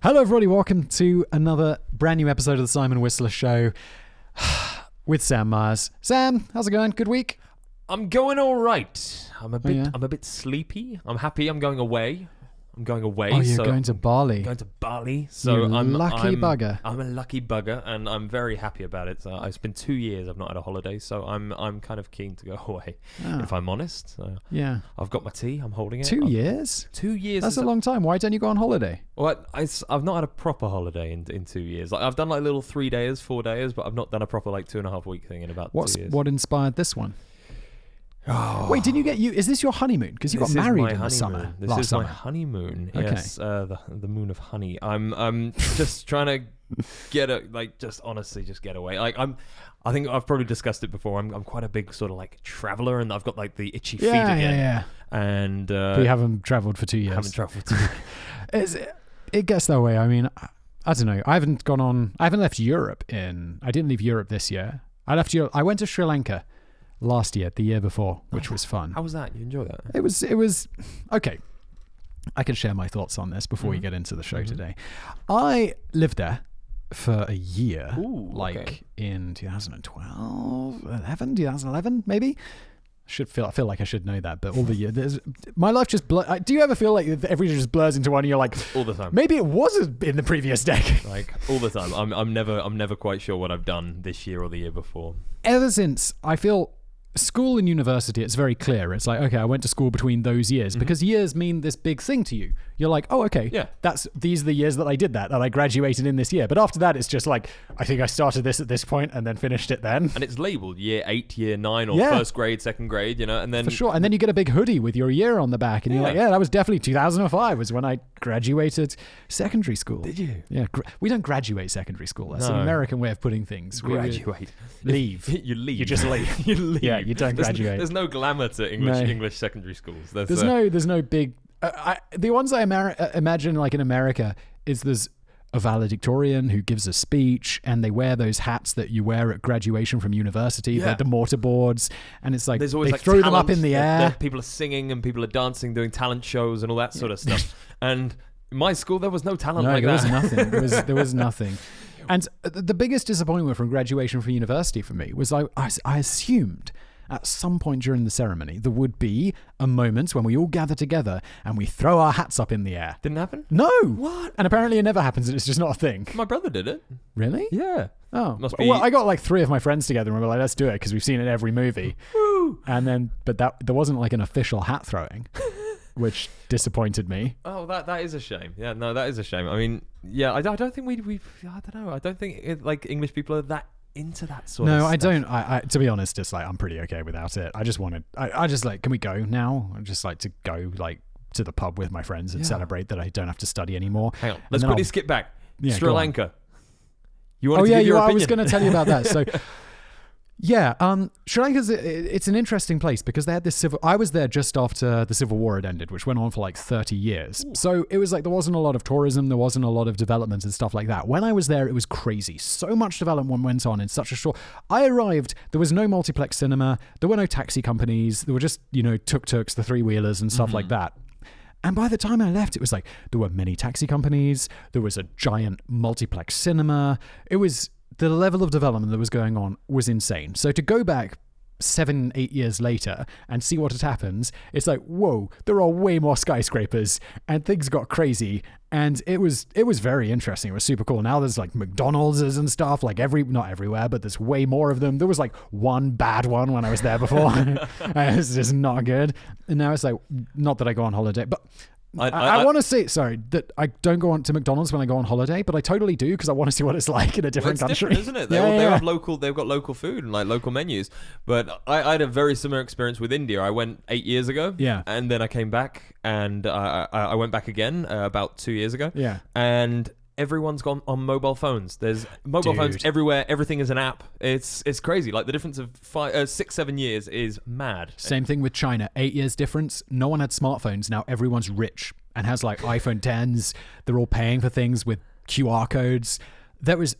Hello, everybody. Welcome to another brand new episode of the Simon Whistler Show with Sam Myers. Sam, how's it going? Good week? I'm going all right. I'm a bit sleepy. I'm happy. I'm going away. Oh, you're going to Bali. I'm going to Bali. So I'm a lucky bugger. I'm a lucky bugger, and I'm very happy about it. So it's been 2 years I've not had a holiday, so I'm kind of keen to go away, if I'm honest. Yeah. I've got my tea. I'm holding it. 2 years? 2 years. That's a long time. Why don't you go on holiday? Well, I've not had a proper holiday in 2 years. Like I've done like little 3 days, 4 days, but I've not done a proper like 2.5 week thing in about 2 years. What inspired this one? Oh. Wait, didn't you get is this your honeymoon? Because you got married in the summer. This is my honeymoon. Okay. Yes, the moon of honey. I'm just trying to get honestly get away. I think I've probably discussed it before. I'm quite a big sort of like traveler, and I've got like the itchy feet again. Yeah. And we haven't traveled for 2 years. Haven't traveled for 2 years. It gets that way. I mean, I don't know. I haven't left Europe I didn't leave Europe this year. I went to Sri Lanka last year, the year before, which was fun. How was that? You enjoyed that? It was okay. I can share my thoughts on this before we get into the show today. I lived there for a year, in 2011, maybe. I feel like I should know that, but all the years, my life just do you ever feel like every day just blurs into one and you're like, all the time, maybe it was in the previous decade? Like all the time. I'm never quite sure what I've done this year or the year before. Ever since I feel school and university, it's very clear. It's like, okay, I went to school between those years because years mean this big thing to you. You're like, oh, okay, yeah, these are the years that I did that I graduated in this year. But after that, it's just like, I think I started this at this point and then finished it then. And it's labeled year 8, year 9, or first grade, second grade, and then... For sure. And then you get a big hoodie with your year on the back and you're like, yeah, that was definitely 2005 was when I graduated secondary school. Did you? Yeah. We don't graduate secondary school. That's an American way of putting things. Graduate. Leave. You leave. You just leave. You leave. Yeah, you don't graduate. There's no glamour to English secondary schools. There's no big... the ones I imagine like in America is there's a valedictorian who gives a speech and they wear those hats that you wear at graduation from university, the mortarboards, and it's like they throw them up in the air. People are singing and people are dancing, doing talent shows and all that sort of stuff. And in my school, there was no talent like that. There was nothing. There was nothing. And the biggest disappointment from graduation from university for me was I assumed at some point during the ceremony, there would be a moment when we all gather together and we throw our hats up in the air. Didn't happen? No. What? And apparently it never happens. It's just not a thing. My brother did it. Really? Yeah. Oh. Well, I got like 3 of my friends together and we were like, let's do it because we've seen it in every movie. Woo! And then, but there wasn't like an official hat throwing, which disappointed me. Oh, that is a shame. Yeah, no, that is a shame. I mean, yeah, I don't think I don't know. I don't think like English people are that into that sort of stuff. No, I don't. I to be honest, just like I'm pretty okay without it. I just like, can we go now? I just like to go like to the pub with my friends and celebrate that I don't have to study anymore. Hang on, let's quickly skip back. Yeah, Sri Lanka. You wanted to give your opinion? I was going to tell you about that. So yeah, Sri Lanka's it's an interesting place because they had this I was there just after the Civil War had ended, which went on for like 30 years. Ooh. So it was like there wasn't a lot of tourism, there wasn't a lot of development and stuff like that. When I was there, it was crazy. So much development went on in such a short... I arrived, there was no multiplex cinema, there were no taxi companies, there were just, tuk-tuks, the three-wheelers and stuff like that. And by the time I left, it was like there were many taxi companies, there was a giant multiplex cinema. The level of development that was going on was insane. So to go back 7-8 years later and see what had happened, it's like, whoa, there are way more skyscrapers and things got crazy. And it was very interesting. It was super cool. Now there's like McDonald's and stuff, like not everywhere, but there's way more of them. There was like one bad one when I was there before. It's just not good. And now it's like, not that I go on holiday, but I want to say, that I don't go on to McDonald's when I go on holiday, but I totally do because I want to see what it's like in a different country. Different, isn't it? They've got local food and like local menus. But I had a very similar experience with India. I went 8 years ago. Yeah. And then I came back and I went back again about 2 years ago. Yeah. And everyone's gone on mobile phones. There's mobile phones everywhere. Everything is an app. It's crazy. Like the difference of 6-7 years is mad. Same thing with China. 8 years difference. No one had smartphones. Now everyone's rich and has like iPhone 10s. They're all paying for things with QR codes. That was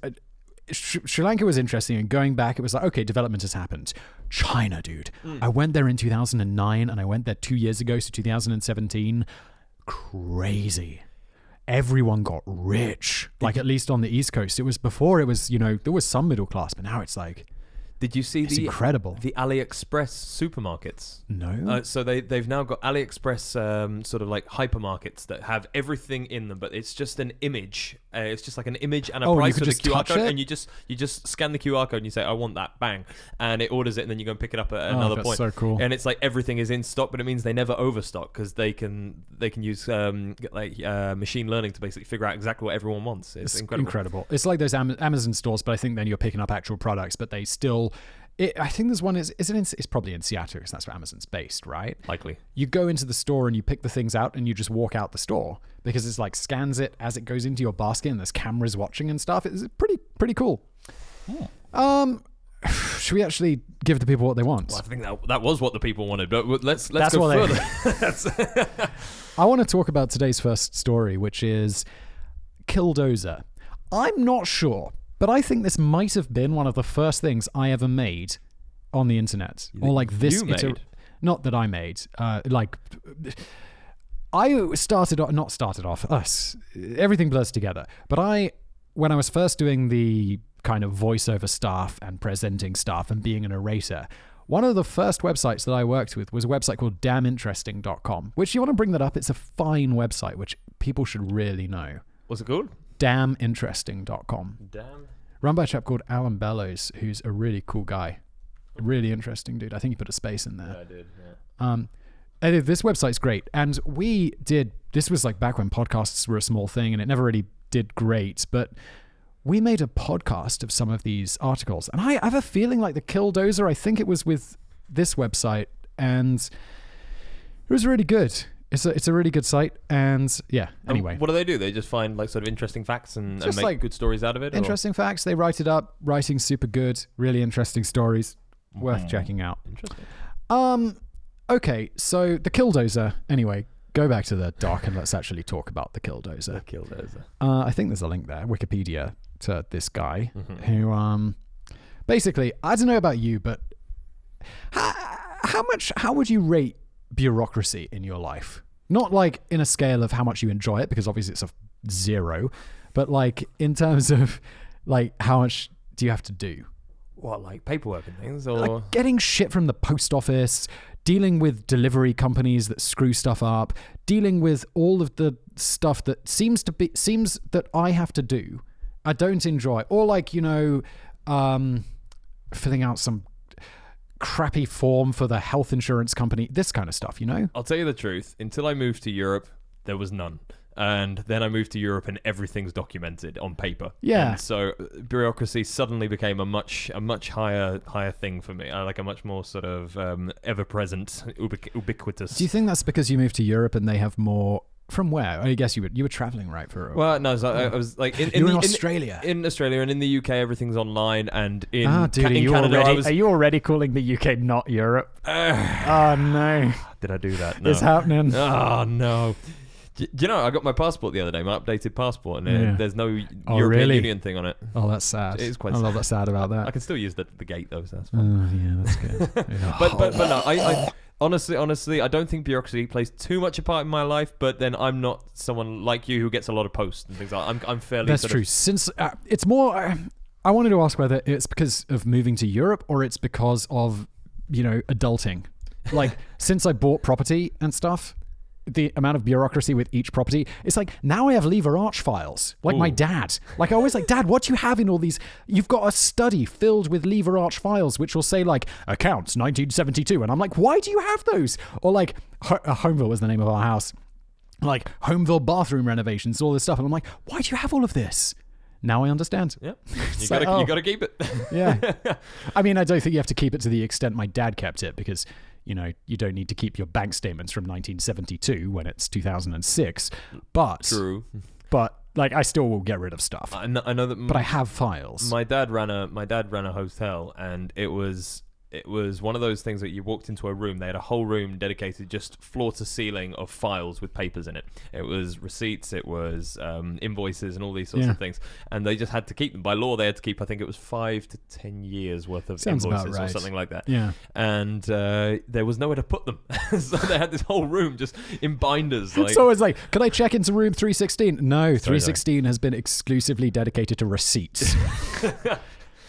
Sri Lanka was interesting, and going back, it was like, okay, development has happened. China, dude. I went there in 2009 and I went there 2 years ago, so 2017. Crazy. everyone got rich. Like, at least on the East Coast. It was before it was, there was some middle class, but now it's like, Did you see it's incredible. the AliExpress supermarkets? No. So they've now got AliExpress sort of like hypermarkets that have everything in them, but it's just an image. It's just like an image and a you price could of the just QR touch code, it? and you just scan the QR code and you say, I want that, bang, and it orders it, and then you go and pick it up at another that's point. so cool. And it's like everything is in stock, but it means they never overstock because they can use machine learning to basically figure out exactly what everyone wants. It's incredible. It's like those Amazon stores, but I think then you're picking up actual products, but they still. I think there's one it's probably in Seattle because that's where Amazon's based, right? Likely. You go into the store and you pick the things out and you just walk out the store because it's like scans it as it goes into your basket and there's cameras watching and stuff. It's pretty cool. Yeah. Should we actually give the people what they want? Well, I think that was what the people wanted, but let's That's go what further. I want to talk about today's first story, which is Killdozer. I'm not sure, but I think this might have been one of the first things I ever made on the internet. Or like this. You made? Not that I made. Us. Everything blurs together. But when I was first doing the kind of voiceover stuff and presenting stuff and being a narrator, one of the first websites that I worked with was a website called damninteresting.com, which you want to bring that up. It's a fine website, which people should really know. What's it called? Damninteresting.com. Damn. Run by a chap called Alan Bellows, who's a really cool guy. Really interesting dude. I think he put a space in there. Yeah, I did. Yeah. Anyway, this website's great. And this was like back when podcasts were a small thing and it never really did great, but we made a podcast of some of these articles. And I have a feeling like the Killdozer, I think it was with this website, and it was really good. It's a really good site, and yeah, anyway. What do they do? They just find like sort of interesting facts and make like good stories out of it? Interesting facts. They write it up. Writing super good. Really interesting stories. Worth checking out. Interesting. Okay, so the Killdozer. Anyway, go back to the doc and let's actually talk about the Killdozer. I think there's a link there, Wikipedia, to this guy who basically, I don't know about you, but how would you rate bureaucracy in your life? Not like in a scale of how much you enjoy it, because obviously it's a 0, but like in terms of like how much do you have to do? What, like paperwork and things, or like getting shit from the post office, dealing with delivery companies that screw stuff up, dealing with all of the stuff that seems that I have to do, I don't enjoy, or like filling out some crappy form for the health insurance company, this kind of stuff, I'll tell you the truth, until I moved to Europe there was none, and then I moved to Europe and everything's documented on paper. Yeah. And so bureaucracy suddenly became a much higher thing for me. I like a much more sort of ever present, ubiquitous. Do you think that's because you moved to Europe and they have more? From where? I guess you were traveling, right? Well, no, so I was like in Australia. In Australia and in the UK, everything's online, and in Canada, are you already calling the UK not Europe? Oh no! Did I do that? No. It's happening. Oh no! Do you know, I got my passport the other day, my updated passport, and there's no European Union thing on it. Oh, that's sad. It is quite sad. sad. I love that sad about that. I can still use the gate though, so that's fine. Oh, yeah, that's good. Yeah. But no, I honestly, I don't think bureaucracy plays too much a part in my life. But then I'm not someone like you who gets a lot of posts and things like that. I'm fairly. That's true. Since it's more, I wanted to ask whether it's because of moving to Europe or it's because of adulting. Like since I bought property and stuff, the amount of bureaucracy with each property, it's like now I have lever arch files like my dad. Like I always like, Dad, what do you have in all these? You've got a study filled with lever arch files which will say like accounts 1972, and I'm like, why do you have those? Or like Homeville was the name of our house, like Homeville bathroom renovations, all this stuff, and I'm like, why do you have all of this? Now I understand. Yeah, you gotta keep it. Yeah, I mean, I don't think you have to keep it to the extent my dad kept it, because you don't need to keep your bank statements from 1972 when it's 2006. But true. But like, I still will get rid of stuff. I know that. But I have files. My dad ran a hotel, and it was it was one of those things that you walked into a room. They had a whole room dedicated just floor to ceiling of files with papers in it. It was receipts, it was invoices, and all these sorts of things. And they just had to keep them. By law, they had to keep, I think it was 5 to 10 years worth of invoices or something like that. Yeah. And there was nowhere to put them. So they had this whole room just in binders. Like, so it's like, can I check into room 316? No, 316 has been exclusively dedicated to receipts.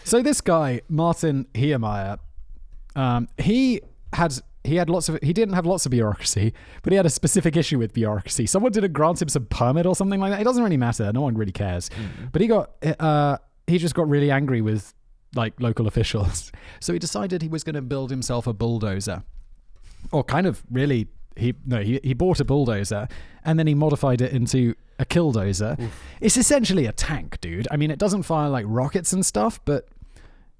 So this guy, Martin Heermeyer, he didn't have lots of bureaucracy, but he had a specific issue with bureaucracy. Someone didn't grant him some permit or something like that. It doesn't really matter. No one really cares. But he just got really angry with like local officials. So he decided he was going to build himself a bulldozer. Or kind of really, he bought a bulldozer and then he modified it into a killdozer. Oof. It's essentially a tank, dude. I mean, it doesn't fire like rockets and stuff, but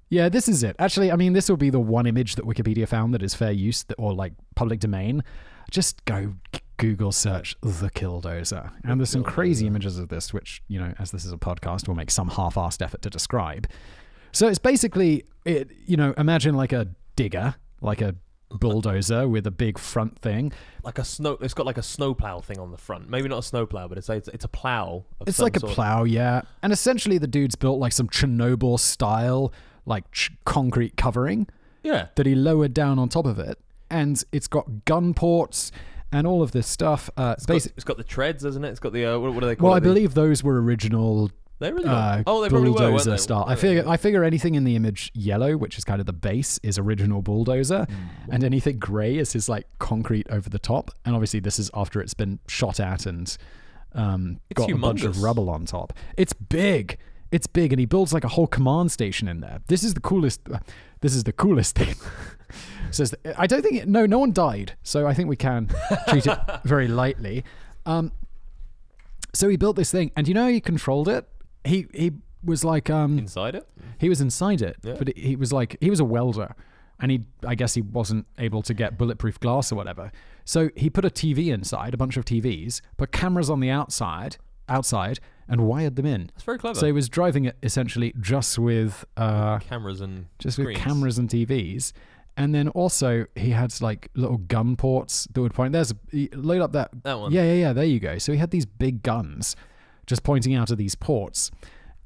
yeah, this is it. Actually, I mean, this will be the one image that Wikipedia found that is fair use or like public domain. Just go Google search the killdozer. And there's some crazy images of this, which, you know, as this is a podcast, we'll make some half-assed effort to describe. So it's basically, imagine like a digger, like a bulldozer with a big front thing. It's got like a snowplow thing on the front. Maybe not a snowplow, but it's a plow. It's like a plow, yeah. And essentially the dude's built like some Chernobyl style, like concrete covering. Yeah. That he lowered down on top of it. And it's got gun ports and all of this stuff. It's got the treads, hasn't it? It's got the, what do they call it? Well, I believe those were original... They really were. They probably were, weren't they? Style. I figure anything in the image yellow, which is kind of the base, is original bulldozer, and anything grey is his like concrete over the top. And obviously, this is after it's been shot at and got a bunch of rubble on top. It's big. It's big, and he builds like a whole command station in there. This is the coolest. This is the coolest thing. Says I don't think no one died, so I think we can treat it very lightly. So he built this thing, and you know how he controlled it? He was like inside it. He was inside it, yeah. But he was a welder, and I guess he wasn't able to get bulletproof glass or whatever. So he put a TV inside, a bunch of TVs, put cameras on the outside, and wired them in. That's very clever. So he was driving it essentially just with cameras and with cameras and TVs. And then also he had like little gun ports that would point. Load up that one. Yeah. There you go. So he had these big guns just pointing out of these ports,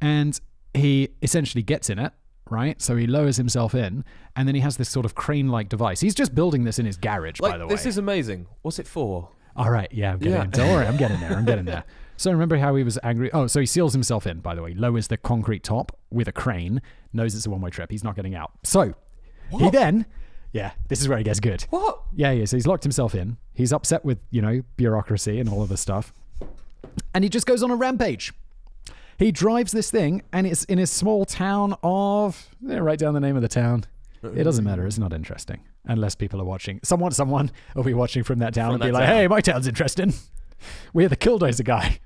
and he essentially gets in it, right? So he lowers himself in, and then he has this sort of crane-like device. He's just building this in his garage, by the way. This is amazing. What's it for? All right, yeah, I'm getting in. Don't worry, I'm getting there. So remember how he was angry? Oh, so he seals himself in, by the way, lowers the concrete top with a crane, knows it's a one-way trip. He's not getting out. So he then... Yeah, this is where it gets good. What? Yeah. So he's locked himself in. He's upset with, bureaucracy and all of this stuff. And he just goes on a rampage. He drives this thing, and it's in his small town of... write down the name of the town. It doesn't matter. It's not interesting. Unless people are watching. Someone will be watching from that town and be like, hey, my town's interesting. We're the killdozer guy.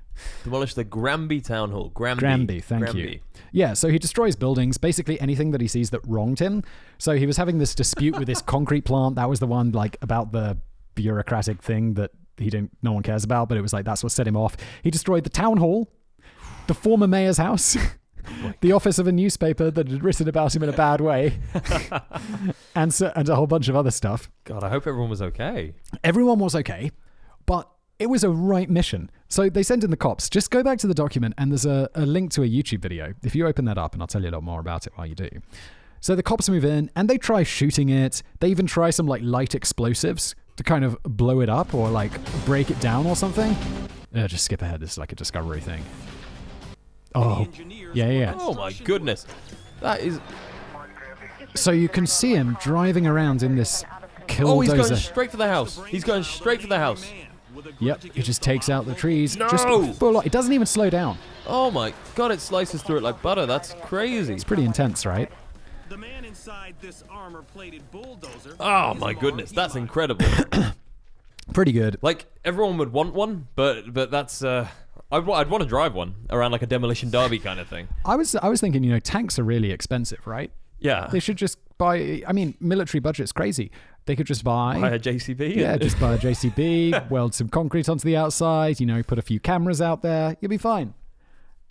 Demolish the Granby Town Hall. Granby, thank you. Yeah, so he destroys buildings, basically anything that he sees that wronged him. So he was having this dispute with this concrete plant. That was the one like about the bureaucratic thing that no one cares about, but it was like that's what set him off. He destroyed the town hall, the former mayor's house, the office of a newspaper that had written about him in a bad way, and a whole bunch of other stuff. God, I hope everyone was okay. Everyone was okay, but it was a right mission. So they sent in the cops. Just go back to the document, and there's a link to a YouTube video. If you open that up, and I'll tell you a lot more about it while you do. So the cops move in, and they try shooting it. They even try some like light explosives to kind of blow it up or like break it down or something. Just skip ahead. This is like a discovery thing. Oh, yeah. Oh my goodness. That is... So you can see him driving around in this killdozer. Oh, he's going straight for the house. Yep, he just takes out the trees. No! Just full on. It doesn't even slow down. Oh my God, it slices through it like butter. That's crazy. It's pretty intense, right? The man inside this armor-plated bulldozer. Oh my goodness, that's incredible. Pretty good. Like, everyone would want one, but that's... I'd want to drive one around like a demolition derby kind of thing. I was thinking, tanks are really expensive, right? Yeah. They should just buy... I mean, military budget's crazy. They could just buy a JCB. Yeah, just buy a JCB, weld some concrete onto the outside, put a few cameras out there. You'll be fine.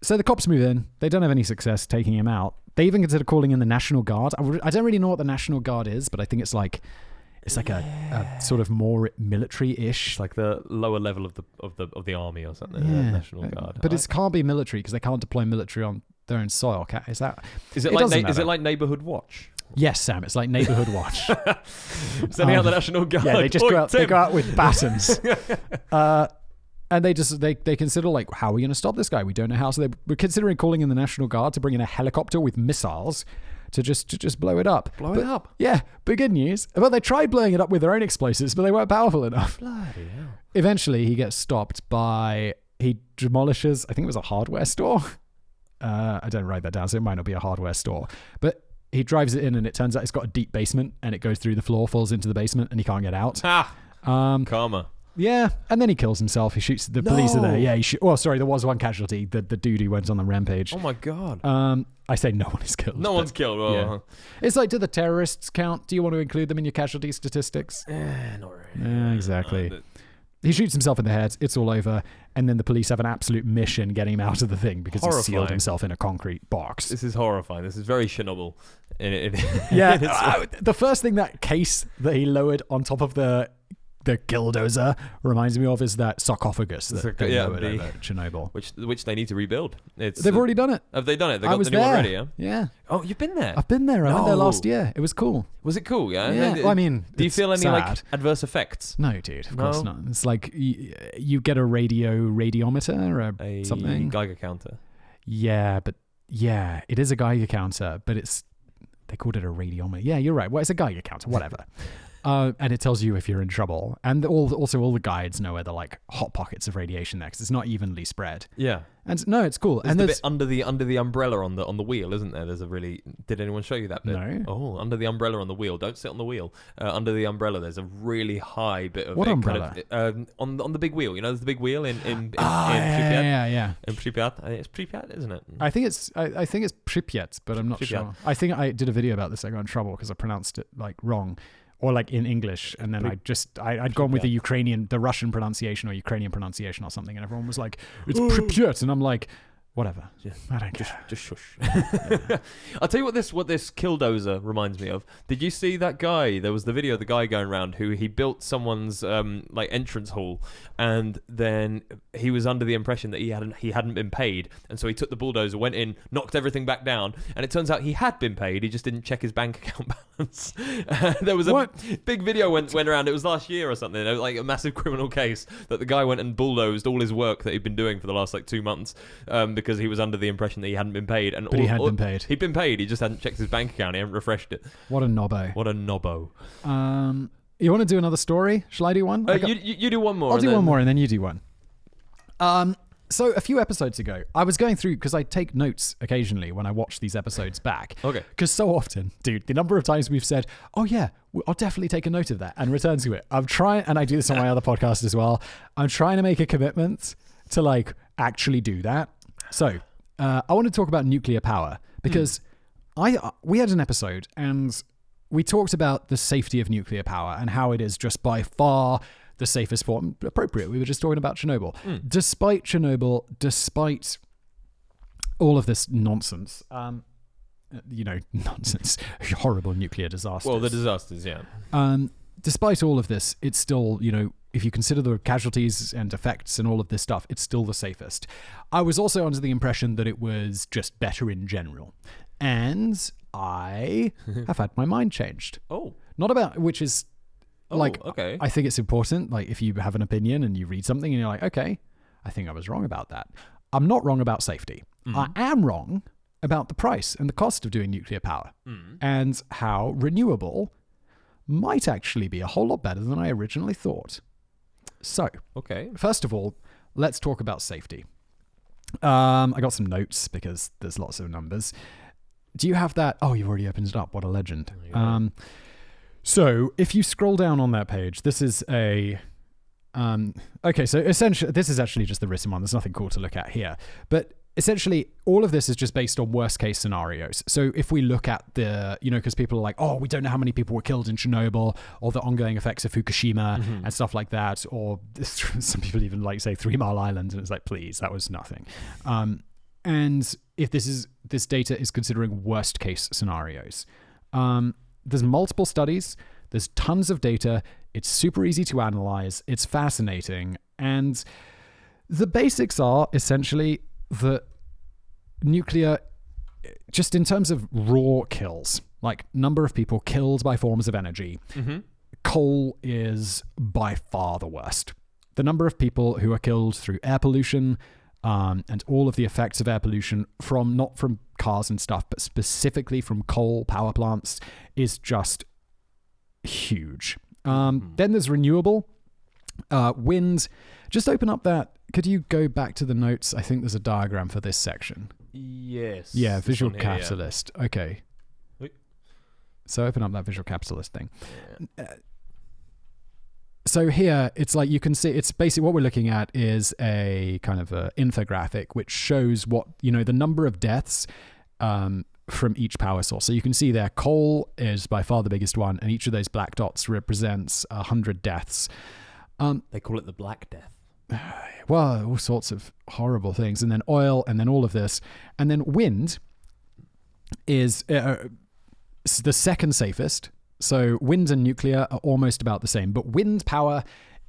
So the cops move in. They don't have any success taking him out. They even consider calling in the National Guard. I don't really know what the National Guard is, but I think it's like a sort of more military-ish. Like the lower level of the army or something. The National Guard. But it can't be military because they can't deploy military on their own soil. Is it like Neighborhood Watch? Yes, Sam. It's like Neighborhood Watch. Sending out the National Guard. Yeah, they just go out. They go out with batons. And they consider, like, how are we going to stop this guy? We don't know how. So they were considering calling in the National Guard to bring in a helicopter with missiles to just blow it up. Blow it up? Yeah, but good news. Well, they tried blowing it up with their own explosives, but they weren't powerful enough. Bloody hell. Eventually, he gets stopped by... He demolishes, I think it was a hardware store. I don't write that down, so it might not be a hardware store. But he drives it in, and it turns out it's got a deep basement, and it goes through the floor, falls into the basement, and he can't get out. Karma. Yeah, and then he kills himself. He shoots the police are there. Yeah, there was one casualty. The dude who went on the rampage. Oh my god. I say no one is killed. No one's killed. Well, yeah. It's like, do the terrorists count? Do you want to include them in your casualty statistics? Not really. Yeah, exactly. He shoots himself in the head. It's all over. And then the police have an absolute mission getting him out of the thing because he sealed himself in a concrete box. This is horrifying. This is very Chernobyl. The first thing that case that he lowered on top of the killdozer reminds me of is that sarcophagus that they lowered over Chernobyl. Which they need to rebuild. They've already done it. Have they done it? They got the new one ready, yeah? Yeah. Oh, you've been there? I've been there. I went there last year. It was cool. Was it cool, yeah? Yeah. Well, I mean, do you feel any like adverse effects? No, dude. Of course not. It's like you get a radiometer or something. Geiger counter. Yeah, but it is a Geiger counter, but they called it a radiometer. Yeah, you're right. Well, it's a Geiger counter, whatever. And it tells you if you're in trouble. And also all the guides know where the like hot pockets of radiation there because it's not evenly spread. Yeah. And no, it's cool. There's and the bit under the umbrella on the wheel, isn't there? There's a really... Did anyone show you that bit? No. Oh, under the umbrella on the wheel. Don't sit on the wheel. Under the umbrella, there's a really high bit of... What umbrella? On the big wheel. You know, there's the big wheel in Pripyat. Yeah. In Pripyat. It's Pripyat, isn't it? I think it's Pripyat, but I'm not sure. I think I did a video about this. I got in trouble because I pronounced it like wrong. Or like in English, and then I'd gone with the Russian pronunciation or Ukrainian pronunciation or something, and everyone was like, "It's Pripyat," and I'm like, "Whatever, I don't care." Just shush. I'll tell you what this killdozer reminds me of. Did you see that guy? There was the video of the guy going around who he built someone's like entrance hall, and then he was under the impression that he hadn't been paid, and so he took the bulldozer, went in, knocked everything back down, and it turns out he had been paid. He just didn't check his bank account balance. There was a big video went around. It was last year or something. It was like a massive criminal case that the guy went and bulldozed all his work that he'd been doing for the last like 2 months because he was under the impression that he hadn't been paid. But he had been paid. He'd been paid. He just hadn't checked his bank account. He hadn't refreshed it. What a knobbo. You want to do another story? Shall I do one? You do one more. I'll do one more and then you do one. So a few episodes ago, I was going through, because I take notes occasionally when I watch these episodes back. Okay. Because so often, dude, the number of times we've said, oh yeah, I'll definitely take a note of that and return to it. I'm trying, and I do this on my other podcast as well. I'm trying to make a commitment to like actually do that. So I want to talk about nuclear power because we had an episode and we talked about the safety of nuclear power and how it is just by far the safest form. Appropriate. We were just talking about Chernobyl. Despite Chernobyl, despite all of this nonsense, nonsense, horrible nuclear disasters. Well, the disasters, yeah. Despite all of this, it's still, if you consider the casualties and effects and all of this stuff, it's still the safest. I was also under the impression that it was just better in general. And I have had my mind changed. Oh. Not about, which is... okay. I think it's important, like, if you have an opinion and you read something and you're like, okay, I think I was wrong about that. I'm not wrong about safety. I am wrong about the price and the cost of doing nuclear power and how renewable might actually be a whole lot better than I originally thought. So, first of all, let's talk about safety. I got some notes because there's lots of numbers. Do you have that? Oh, you've already opened it up. What a legend. So if you scroll down on that page, this is a... so essentially, this is actually just the written one. There's nothing cool to look at here. But essentially, all of this is just based on worst case scenarios. So if we look at the, because people are like, oh, we don't know how many people were killed in Chernobyl or the ongoing effects of Fukushima and stuff like that. Or some people even like say 3 Mile Island. And it's like, please, that was nothing. and if this data is considering worst case scenarios. There's multiple studies. There's tons of data. It's super easy to analyze. It's fascinating. And the basics are essentially that nuclear, just in terms of raw kills, like number of people killed by forms of energy, coal is by far the worst. The number of people who are killed through air pollution and all of the effects of air pollution from not from cars and stuff, but specifically from coal power plants is just huge. Then there's renewable. Wind. Just open up that. Could you go back to the notes? I think there's a diagram for this section. Yes. Yeah, visual here, capitalist. Yeah. Okay. Wait. So open up that visual capitalist thing. Yeah. So here, it's like you can see, it's basically what we're looking at is a kind of a infographic which shows what, the number of deaths from each power source. So you can see there, coal is by far the biggest one, and each of those black dots represents 100 deaths. They call it the Black Death. Well, all sorts of horrible things. And then oil, and then all of this. And then wind is the second safest. So wind and nuclear are almost about the same. But wind power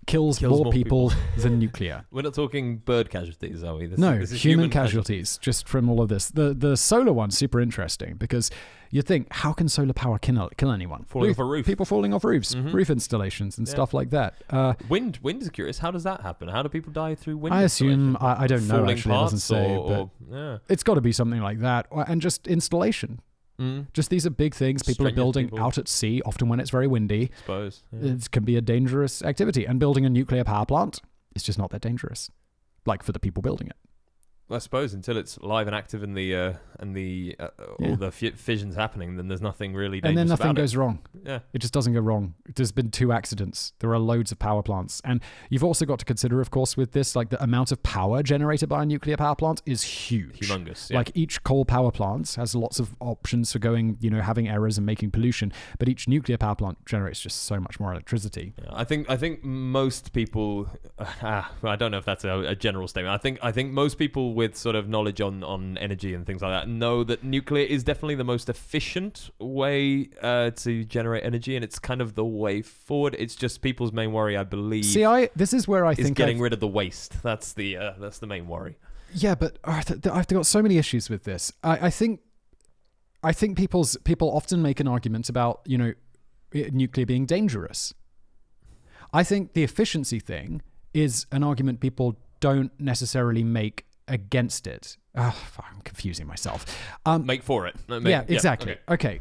kills more people than nuclear. We're not talking bird casualties, are we? This is human casualties just from all of this. The solar one's super interesting because you think, how can solar power kill anyone? Falling off a roof. People falling off roofs, roof installations and stuff like that. Wind is curious. How does that happen? How do people die through wind? I assume, I don't know, actually, it doesn't say. But it's got to be something like that. And just installation. Just these are big things people are building out at sea, often when it's very windy. I suppose. Yeah. It can be a dangerous activity. And building a nuclear power plant is just not that dangerous, like for the people building it. I suppose until it's live and active in all the fissions happening, then there's nothing really dangerous. And then nothing about goes wrong. Yeah, it just doesn't go wrong. There's been 2 accidents. There are loads of power plants, and you've also got to consider, of course, with this, like the amount of power generated by a nuclear power plant is huge, humongous. Yeah. Like each coal power plant has lots of options for going, having errors and making pollution, but each nuclear power plant generates just so much more electricity. Yeah, I think most people. I don't know if that's a general statement. I think most people with sort of knowledge on energy and things like that know that nuclear is definitely the most efficient way to generate energy, and it's kind of the way forward. It's just people's main worry, I believe. This is where I think getting rid of the waste. That's the main worry. Yeah, but I've got so many issues with this. I think people often make an argument about nuclear being dangerous. I think the efficiency thing is an argument people don't necessarily make against it. I'm confusing myself. Make for it. Exactly. Okay.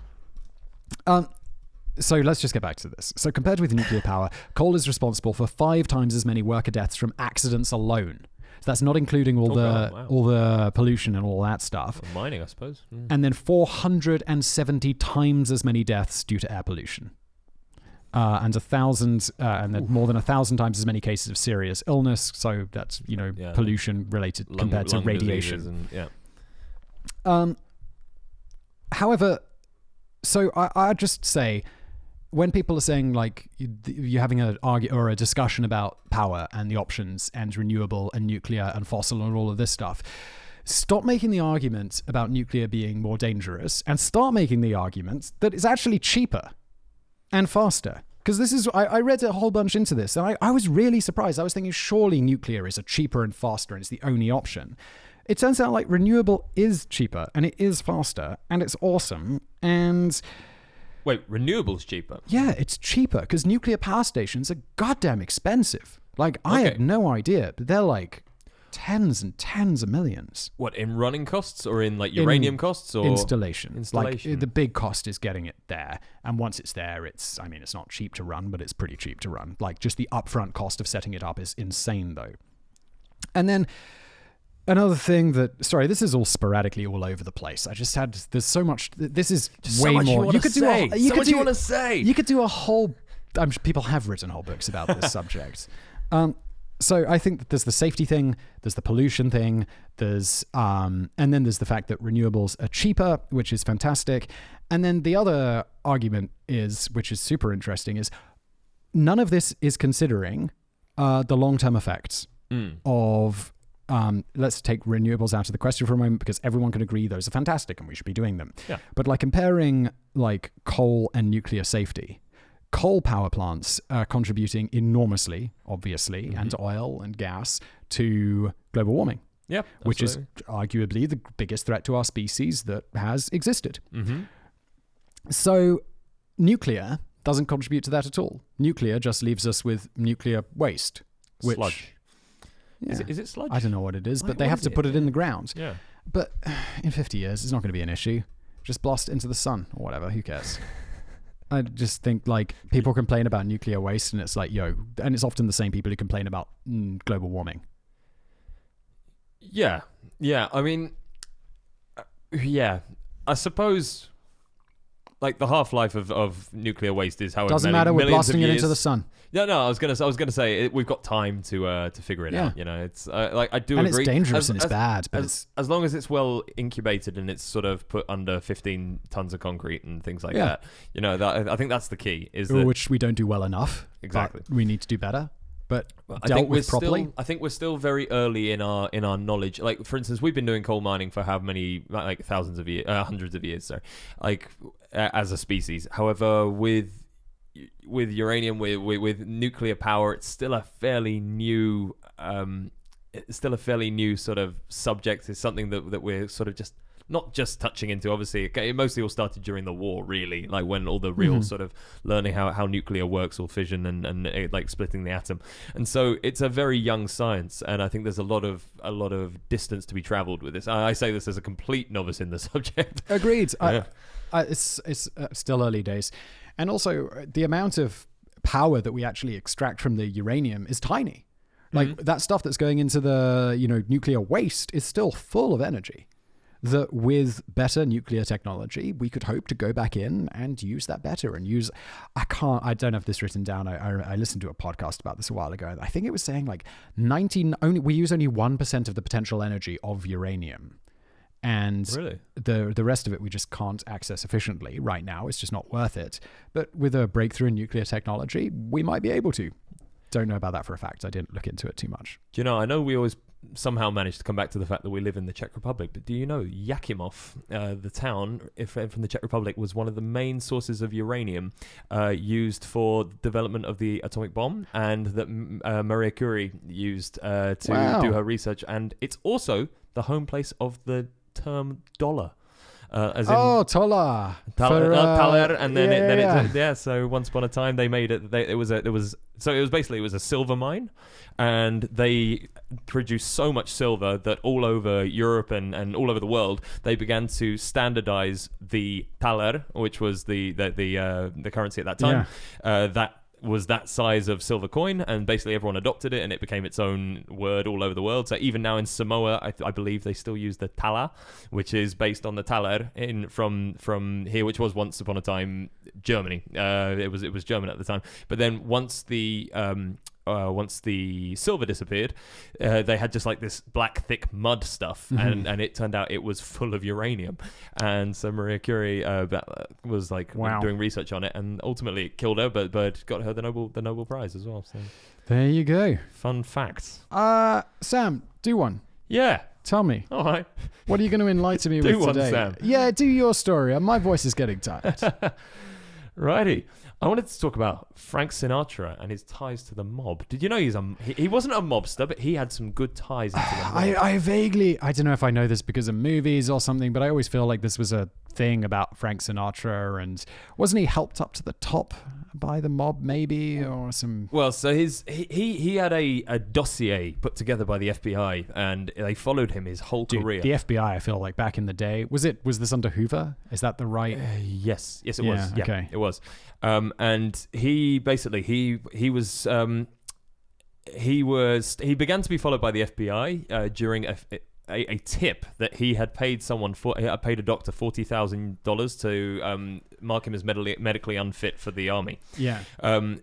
So let's just get back to this. So compared with nuclear power, coal is responsible for 5 times as many worker deaths from accidents alone. So that's not including all the pollution and all that stuff. Mining, I suppose. And then 470 times as many deaths due to air pollution. And 1,000, and then more than 1,000 times as many cases of serious illness. So that's pollution related compared to radiation. However, so I just say, when people are saying like you're having an argument or a discussion about power and the options and renewable and nuclear and fossil and all of this stuff, stop making the argument about nuclear being more dangerous and start making the argument that it's actually cheaper and faster. Because this is, I read a whole bunch into this, and I was really surprised. I was thinking, surely nuclear is a cheaper and faster, and it's the only option. It turns out like renewable is cheaper, and it is faster, and it's awesome, and... Wait, renewable's cheaper? Yeah, it's cheaper, because nuclear power stations are goddamn expensive. Like, I had no idea, but they're like tens and tens of millions. What, in running costs or in like uranium costs or installation? Like the big cost is getting it there, and once it's there, it's not cheap to run, but it's pretty cheap to run. Like just the upfront cost of setting it up is insane though. And then another thing this is all sporadically all over the place. There's so much. This is way more. You could do a whole. I'm sure people have written whole books about this subject. So I think that there's the safety thing, there's the pollution thing, and then there's the fact that renewables are cheaper, which is fantastic. And then the other argument is, which is super interesting, is none of this is considering the long-term effects of let's take renewables out of the question for a moment, because everyone can agree those are fantastic and we should be doing them. Yeah. But like comparing like coal and nuclear safety, coal power plants are contributing enormously, obviously, and oil and gas to global warming. Yeah, which is absolutely. arguably the biggest threat to our species that has existed. Mm-hmm. So nuclear doesn't contribute to that at all. Nuclear just leaves us with nuclear waste. Which, Sludge. Yeah, Is it sludge? I don't know what it is, Like, but they what have is to it? put it in the ground. Yeah. But in 50 years, it's not going to be an issue. Just blast it into the sun or whatever. Who cares? I just think like people complain about nuclear waste and it's like, and it's often the same people who complain about global warming. Yeah. Yeah. I mean, yeah. I suppose like the half-life of nuclear waste is however Doesn't many matter. We're millions blasting of it years. into the sun. No, I was gonna say we've got time to figure it Yeah. out. You know, it's like I do And agree. it's dangerous and it's bad, but as long as it's well incubated and it's sort of put under 15 tons of concrete and things like Yeah. that. You know, I think that's the key. Is that which we don't do well enough. Exactly. But we need to do better. But I dealt think with properly. I think we're still very early in our knowledge. Like for instance, we've been doing coal mining for how many like thousands of years, hundreds of years. Sorry, like as a species. However, with uranium, with nuclear power, it's still a fairly new sort of subject. It's something that we're sort of just not just touching into. Obviously, it mostly all started during the war, really, like when all the real sort of learning how nuclear works, or fission and like splitting the atom. And so it's a very young science, and I think there's a lot of distance to be traveled with this. I say this as a complete novice in the subject. Agreed. Yeah. It's still early days. And also, the amount of power that we actually extract from the uranium is tiny. Like that stuff that's going into the nuclear waste is still full of energy. That with better nuclear technology, we could hope to go back in and use that better and use. I don't have this written down. I listened to a podcast about this a while ago. I think it was saying like we use only 1% of the potential energy of uranium. And Really? the rest of it we just can't access efficiently right now. It's just not worth it. But with a breakthrough in nuclear technology, we might be able to. Don't know about that for a fact. I didn't look into it too much. Do you know, I know we always somehow manage to come back to the fact that we live in the Czech Republic, but do you know Yakimov, the town from the Czech Republic, was one of the main sources of uranium used for development of the atomic bomb, and that Maria Curie used to do her research, and it's also the home place of the term dollar. As in Tola. Thaler, and then yeah. So once upon a time they made it. It was a silver mine, and they produced so much silver that all over Europe and all over the world they began to standardize the thaler, which was the currency at that time. That was that size of silver coin, and basically everyone adopted it, and it became its own word all over the world. So even now in Samoa, I believe they still use the thala, which is based on the thaler from here, which was once upon a time Germany. It was German at the time, but then once the silver disappeared, they had just like this black thick mud stuff, and it turned out it was full of uranium. And so Maria Curie was like doing research on it, and ultimately it killed her, but got her the Nobel Prize as well. So There you go. fun fact. Sam, do one. Yeah. Tell me. All right. What are you going to enlighten me Do with one, today? Sam. Yeah, do your story. My voice is getting tired. Righty. I wanted to talk about Frank Sinatra and his ties to the mob. Did you know he wasn't a mobster, but he had some good ties into the mob? I don't know if I know this because of movies or something, but I always feel like this was a thing about Frank Sinatra, and wasn't he helped up to the top by the mob maybe, or some... Well, so he had a dossier put together by the FBI, and they followed him his whole career. The FBI, I feel like back in the day, was this under Hoover? Is that the right... Yes, it was. Yeah, okay. It was. And he basically he began to be followed by the FBI during a tip that he had paid paid a doctor $40,000 to mark him as medically unfit for the army. Yeah.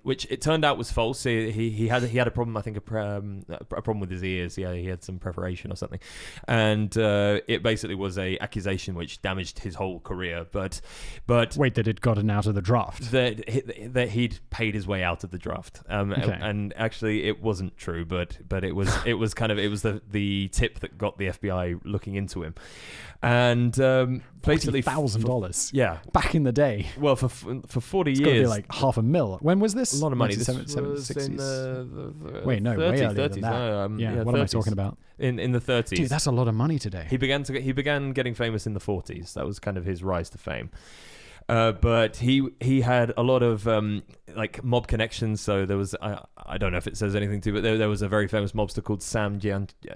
Which it turned out was false. He had a problem. I think a problem with his ears. Yeah, he had some perforation or something, and it basically was a accusation which damaged his whole career. But wait, that it gotten out of the draft. That he'd paid his way out of the draft. Okay. And actually it wasn't true, but it was the tip that got the FBI looking into him, and basically $40,000. Yeah, back in the day. Well, for 40 It's years, got to be like $500,000. When was this? a lot of money. This 1960s. was in the Wait, no, 30s, way earlier 30s, than that. no, yeah, what 30s. am I talking about? In the 30s. Dude, that's a lot of money today. He began getting famous in the 40s. That was kind of his rise to fame. But he had a lot of like mob connections. So there was I don't know if it says anything to, but there was a very famous mobster called Sam Giancana.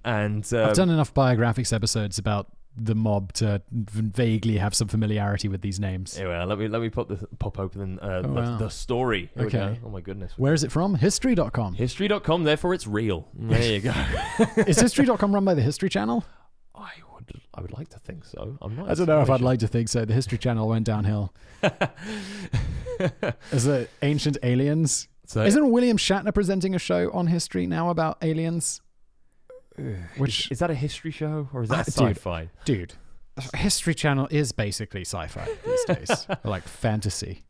And I've done enough biographics episodes about the mob to vaguely have some familiarity with these names. Anyway, let me pop open the story. Here Okay. we go. Oh my goodness. Where is it from? History.com. History.com. Therefore, it's real. There you go. Is History.com run by the History Channel? I would like to think so. I'm not. I don't know if I'd like to think so. The History Channel went downhill. Is it Ancient Aliens? So, Isn't William Shatner presenting a show on History now about aliens? Which is that a history show or is that dude, sci-fi? Dude, History Channel is basically sci-fi these days, or like fantasy.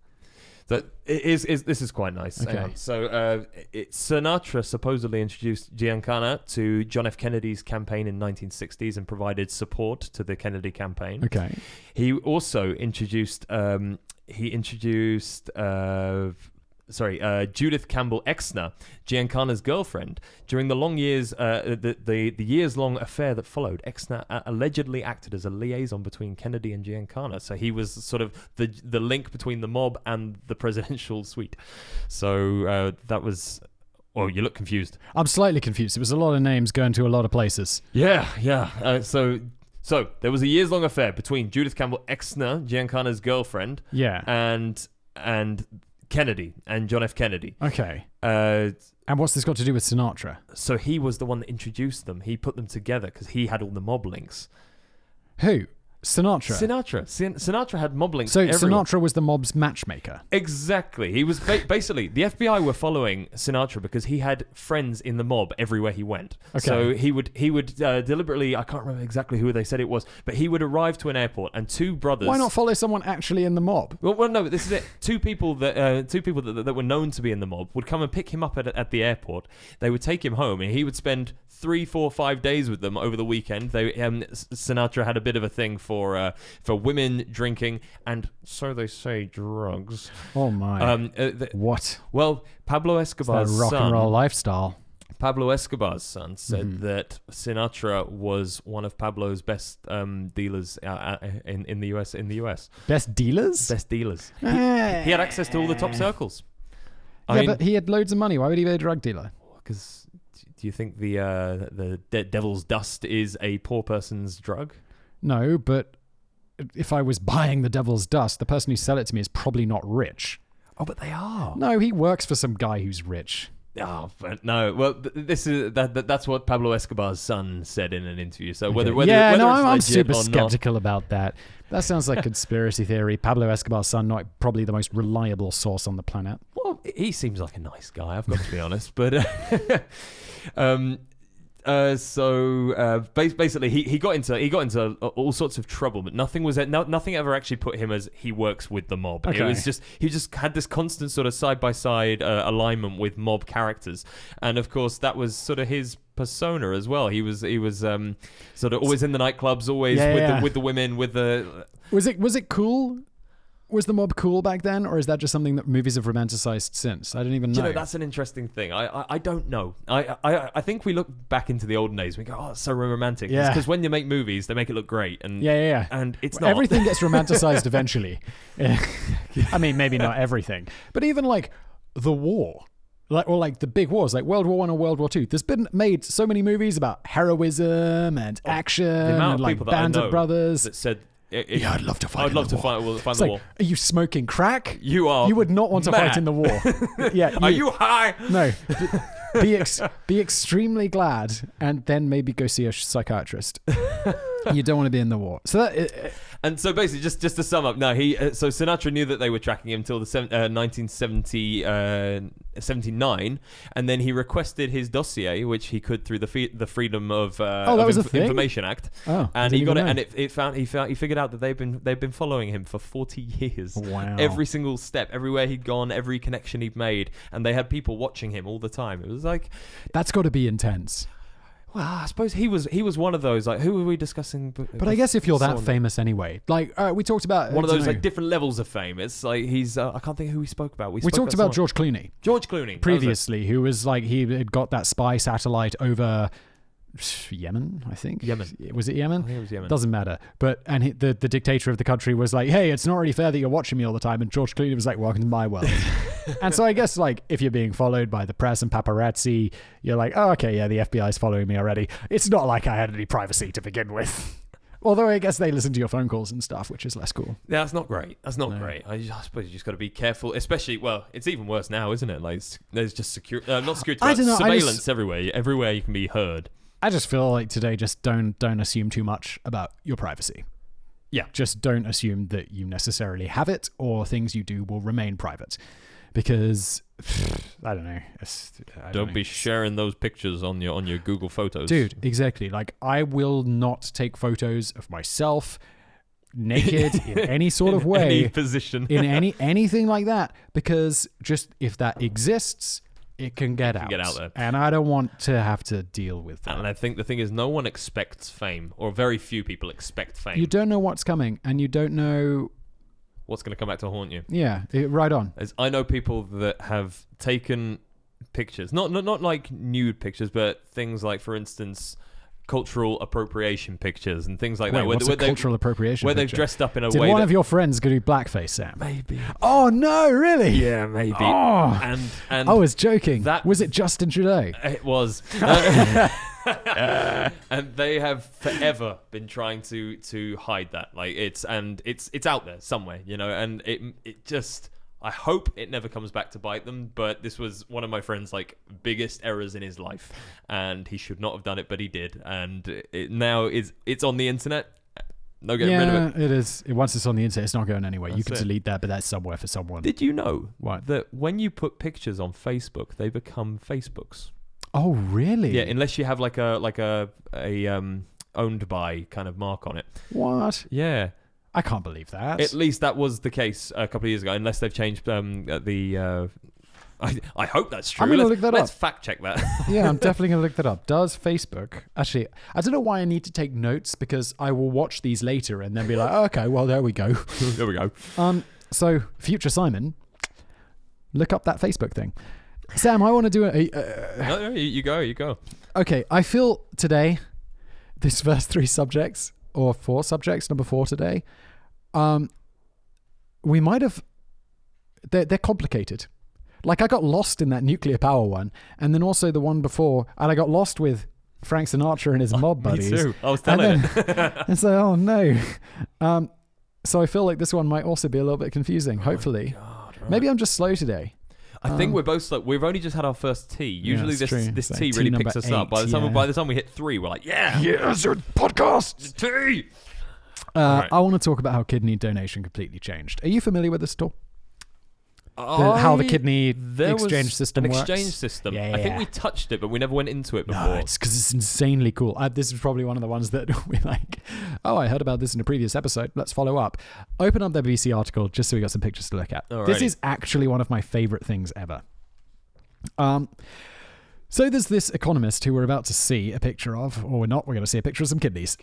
So this is quite nice. Okay. Hang on. So Sinatra supposedly introduced Giancana to John F. Kennedy's campaign in 1960s and provided support to the Kennedy campaign. Okay. He also introduced Judith Campbell Exner, Giancana's girlfriend. During the long years, the years-long affair that followed, Exner allegedly acted as a liaison between Kennedy and Giancana. So he was sort of the link between the mob and the presidential suite. So that was... Oh, you look confused. I'm slightly confused. It was a lot of names going to a lot of places. Yeah. So there was a years-long affair between Judith Campbell Exner, Giancana's girlfriend, Yeah. and Kennedy and John F. Kennedy. Okay. And what's this got to do with Sinatra? So he was the one that introduced them. He put them together because he had all the mob links. Who? Sinatra. Sinatra had mob links. So everywhere. Sinatra was the mob's matchmaker. Exactly. He was basically the FBI were following Sinatra because he had friends in the mob everywhere he went. Okay. So he would deliberately, I can't remember exactly who they said it was, but he would arrive to an airport and two brothers. Why not follow someone actually in the mob? Well, no. This is it. Two people that were known to be in the mob would come and pick him up at the airport. They would take him home, and he would spend 3, 4, 5 days with them over the weekend. Sinatra had a bit of a thing for women drinking and, so they say, drugs. Oh my! What? Well, Pablo Escobar's rock son, and roll lifestyle. Pablo Escobar's son said that Sinatra was one of Pablo's best dealers in the US. Best dealers? Best dealers. He had access to all the top circles. I mean, but he had loads of money. Why would he be a drug dealer? Because do you think the devil's dust is a poor person's drug? No, but if I was buying the devil's dust, the person who sell it to me is probably not rich. Oh, but they are. No, he works for some guy who's rich. Oh, but no. Well, this is that's what Pablo Escobar's son said in an interview. So whether I'm it's legit super or skeptical about that. That sounds like conspiracy theory. Pablo Escobar's son, not probably the most reliable source on the planet. Well, he seems like a nice guy. I've got to be honest, but basically he got into all sorts of trouble, but nothing ever actually put him as he works with the mob. Okay. It was just he just had this constant sort of side by side alignment with mob characters, and of course that was sort of his persona as well. He was sort of always in the nightclubs, always with the women, with the. Was it cool? Was the mob cool back then, or is that just something that movies have romanticized since? I don't even know. You know, that's an interesting thing. I don't know. I think we look back into the olden days and we go, oh, it's so romantic. Yeah. Because when you make movies, they make it look great. And yeah. And it's not. Everything gets romanticized eventually. I mean, maybe not everything, but even like the war. Like the big wars, like World War I and World War II. There's been made so many movies about heroism and action and like Band of Brothers that said, yeah, I'd love to fight. I'd love to fight the war. Are you smoking crack? You are. You would not want to mad. fight in the war. Yeah. Are you high? No. be extremely glad, and then maybe go see a psychiatrist. You don't want to be in the war. So that. And so basically, just to sum up, no, so Sinatra knew that they were tracking him until the 1979, and then he requested his dossier, which he could through the Freedom of Information Act. Oh, and he got it, and he figured out that they've been following him for 40 years. Wow. Every single step, everywhere he'd gone, every connection he'd made, and they had people watching him all the time. It was like, that's got to be intense. well, I suppose he was one of those. Like, who were we discussing? But I guess if you're that famous anyway, like we talked about one of those like different levels of fame. It's like he's. I can't think who we spoke about. We talked about George Clooney. George Clooney Previously, who was like he had got that spy satellite over Yemen, I think. Yemen. Was it Yemen? I think it was Yemen. Doesn't matter. But the dictator of the country was like, hey, it's not really fair that you're watching me all the time. And George Clooney was like, welcome to my world. And so I guess like if you're being followed by the press and paparazzi, you're like, oh, okay, yeah, the FBI's following me already. It's not like I had any privacy to begin with. Although I guess they listen to your phone calls and stuff, which is less cool. Yeah, that's not great. That's not great. I suppose you just got to be careful, especially, well, it's even worse now, isn't it? Like, there's just not security, I don't know, surveillance everywhere. Everywhere you can be heard. I just feel like today, just don't assume too much about your privacy. Yeah. Just don't assume that you necessarily have it or things you do will remain private. Because, I don't know. Don't be sharing those pictures on your Google Photos. Dude, exactly. Like, I will not take photos of myself naked in any sort of way. Any position. In anything like that. Because just if that exists, it can get out. Get out there. And I don't want to have to deal with that. And I think the thing is, no one expects fame, or very few people expect fame. You don't know what's coming, and you don't know what's going to come back to haunt you. Yeah, right on. As I know people that have taken pictures, not like nude pictures, but things like, for instance, cultural appropriation pictures and things like that. What's a cultural appropriation where picture? they've dressed up in a Did way. Did one of your friends go do blackface, Sam? Maybe. Oh no, really? Yeah, maybe. Oh, and I was joking. That was it Justin Trudeau? It was. And they have forever been trying to hide that. Like it's out there somewhere, you know, and it just, I hope it never comes back to bite them, but this was one of my friend's like biggest errors in his life, and he should not have done it, but he did, and it's on the internet. No getting rid of it. It is. Once it's on the internet, it's not going anywhere. You can delete that, but that's somewhere for someone. Did you know what? That when you put pictures on Facebook, they become Facebooks? Oh, really? Yeah, unless you have like a owned by kind of mark on it. What? Yeah. I can't believe that. At least that was the case a couple of years ago, unless they've changed the... I hope that's true. I'm going to look that up. Let's fact check that. Yeah, I'm definitely going to look that up. Does Facebook... Actually, I don't know why I need to take notes, because I will watch these later and then be like, oh, okay, well, there we go. There we go. So, future Simon, look up that Facebook thing. Sam, I want to do No, you go. Okay, I feel today, this first 3 subjects, or 4 subjects, number 4 today, we might have... They're complicated. Like, I got lost in that nuclear power one, and then also the one before, and I got lost with Frank Sinatra and his mob buddies. Me too. I was telling and so, oh no. So I feel like this one might also be a little bit confusing, hopefully. God, right. Maybe I'm just slow today. I think we're both like, we've only just had our first tea. Usually this tea tea really number picks us up. By the time we hit 3, we're like, yeah, it's your podcast. Tea. Right. I want to talk about how kidney donation completely changed. Are you familiar with this at all? How the kidney exchange system works? An exchange system. Yeah. I think we touched it, but we never went into it before. No, it's because it's insanely cool. This is probably one of the ones that we like, oh, I heard about this in a previous episode. Let's follow up. Open up the BBC article just so we got some pictures to look at. Alrighty. This is actually one of my favorite things ever. So there's this economist who we're about to see a picture of, or we're not, we're going to see a picture of some kidneys.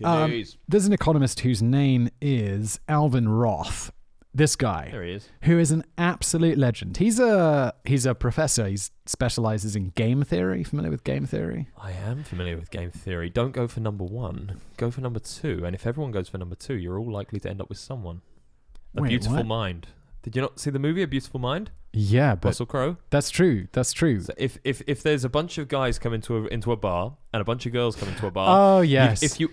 There's an economist whose name is Alvin Roth. This guy, there he is, who is an absolute legend. He's a professor. He specializes in game theory. Familiar with game theory? I am familiar with game theory. Don't go for number 1. Go for number 2. And if everyone goes for number 2, you're all likely to end up with someone. A Beautiful Mind. Did you not see the movie A Beautiful Mind? Yeah, but Russell Crowe. That's true. So if there's a bunch of guys come into a bar and a bunch of girls come into a bar, oh yes. If you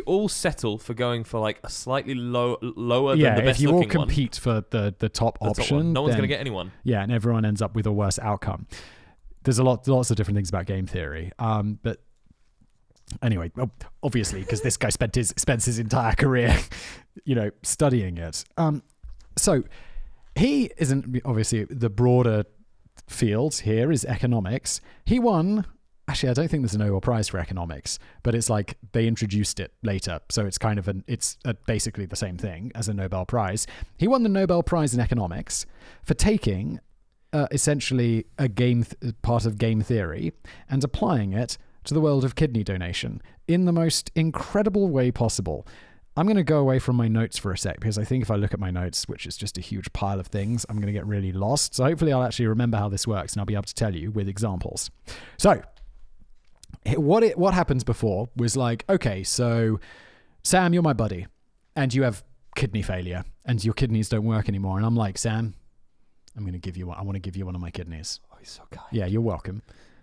all settle for going for like a slightly lower than the best looking one, if you all compete for the top option, no one's going to get anyone. Yeah, and everyone ends up with a worse outcome. there's lots of different things about game theory. But anyway, obviously, because this guy spent his entire career, studying it. So he isn't, obviously, the broader field here is economics. He won. Actually, I don't think there's a Nobel Prize for economics, but it's like they introduced it later, so it's kind of basically the same thing as a Nobel Prize. He won the Nobel Prize in economics for taking essentially a part of game theory and applying it to the world of kidney donation in the most incredible way possible. I'm going to go away from my notes for a sec, because I think if I look at my notes, which is just a huge pile of things, I'm going to get really lost. So hopefully I'll actually remember how this works and I'll be able to tell you with examples. So what happens before was like, okay, so Sam, you're my buddy and you have kidney failure and your kidneys don't work anymore. And I'm like, Sam, I want to give you one of my kidneys. Oh, he's so kind. Yeah, you're welcome.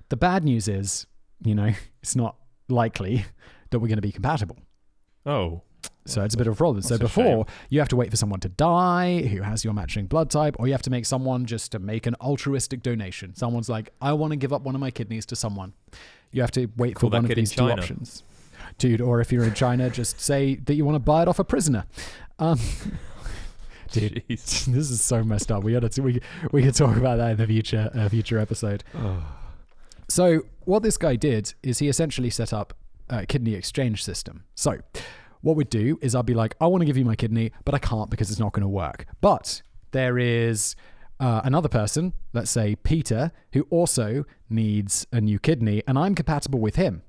The bad news is, it's not likely that we're going to be compatible. Oh. So it's a bit of a problem. So before, you have to wait for someone to die who has your matching blood type, or you have to make someone just to make an altruistic donation. Someone's like, I want to give up one of my kidneys to someone. You have to wait for one of these two options. Dude, or if you're in China, just say that you want to buy it off a prisoner. Dude, this is so messed up. We could talk about that in the future episode. Oh. So what this guy did is he essentially set up a kidney exchange system. So what we'd do is I'd be like, I want to give you my kidney, but I can't because it's not going to work. But there is another person, let's say Peter, who also needs a new kidney, and I'm compatible with him.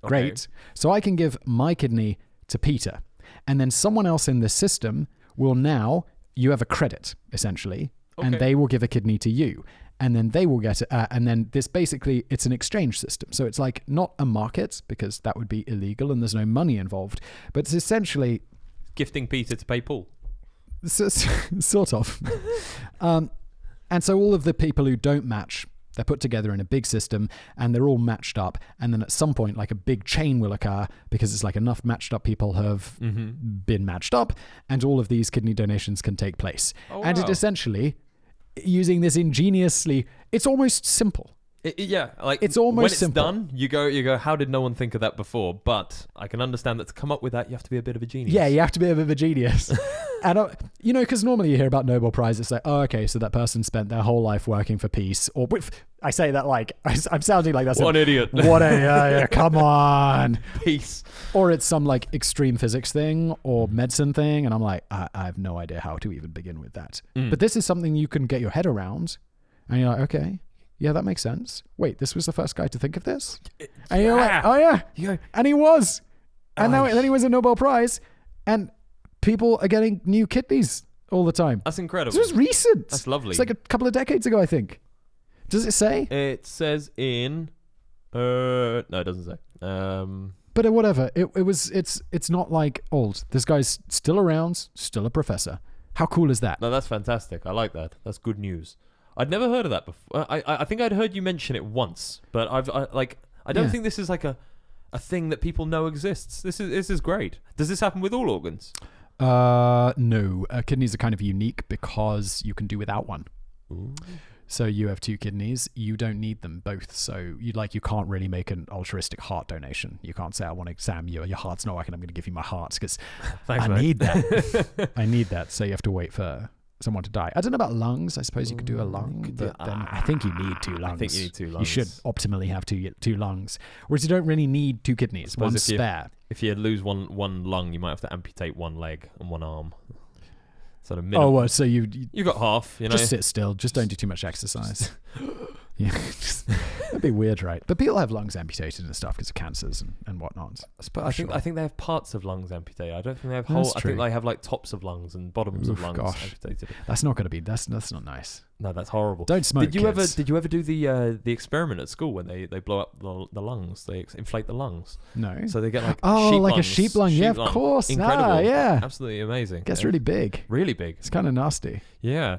Okay. Great. So I can give my kidney to Peter, and then someone else in this system will now, you have a credit, essentially, and they will give a kidney to you. And then they will get it. And then this basically, it's an exchange system. So it's like not a market, because that would be illegal and there's no money involved. But it's essentially gifting Peter to pay Paul. Sort of. And so all of the people who don't match, they're put together in a big system and they're all matched up. And then at some point, like a big chain will occur, because it's like enough matched up people have been matched up, and all of these kidney donations can take place. Oh, and wow. it essentially, using this ingeniously, it's almost simple. It's almost when it's simple. done, you go, how did no one think of that before? But I can understand that to come up with that, you have to be a bit of a genius. Yeah, you have to be a bit of a genius. And, because normally you hear about Nobel Prize, it's like, oh, okay, so that person spent their whole life working for peace. Or I say that like, I'm sounding like that's What an idiot. What a, come on. Peace. Or it's some like extreme physics thing or medicine thing. And I'm like, I have no idea how to even begin with that. But this is something you can get your head around. And you're like, okay. Yeah, that makes sense. Wait, this was the first guy to think of this? And you're like, oh yeah. You go, And he was. And then he wins a Nobel Prize. And people are getting new kidneys all the time. that's incredible. This was recent. That's lovely. It's like a couple of decades ago, I think. Does it say? It says in... no, it doesn't say. But whatever. It's not like old. This guy's still around, still a professor. How cool is that? No, that's fantastic. I like that. That's good news. I'd never heard of that before. I think I'd heard you mention it once, but I don't think this is like a thing that people know exists. This is great. Does this happen with all organs? No. Kidneys are kind of unique because you can do without one. Ooh. So you have two kidneys. You don't need them both. So you can't really make an altruistic heart donation. You can't say, I want to, Sam, your heart's not working, I'm going to give you my heart, because I need that. I need that. So you have to wait for someone to die. I don't know about lungs. I suppose you could do a lung, but then I think you need two lungs. I think you need two lungs. You should optimally have two lungs, whereas you don't really need two kidneys. One spare. If you lose one lung, you might have to amputate one leg and one arm. Sort of Oh, well, so you got half. just sit still. Just don't do too much exercise. Yeah, that'd be weird, right? But people have lungs amputated and stuff because of cancers and whatnot. But I think they have parts of lungs amputated. I don't think they have That's I true. think they have like tops of lungs and bottoms of lungs amputated. That's not going to be. That's not nice. No, that's horrible. Don't smoke. Did you ever do the experiment at school when they blow up the lungs? They inflate the lungs. No. So they get like like lungs, a sheep lung. Yeah, of lung. course. Incredible. Yeah. Absolutely amazing. Gets really big. Really big. It's kind of nasty. Yeah.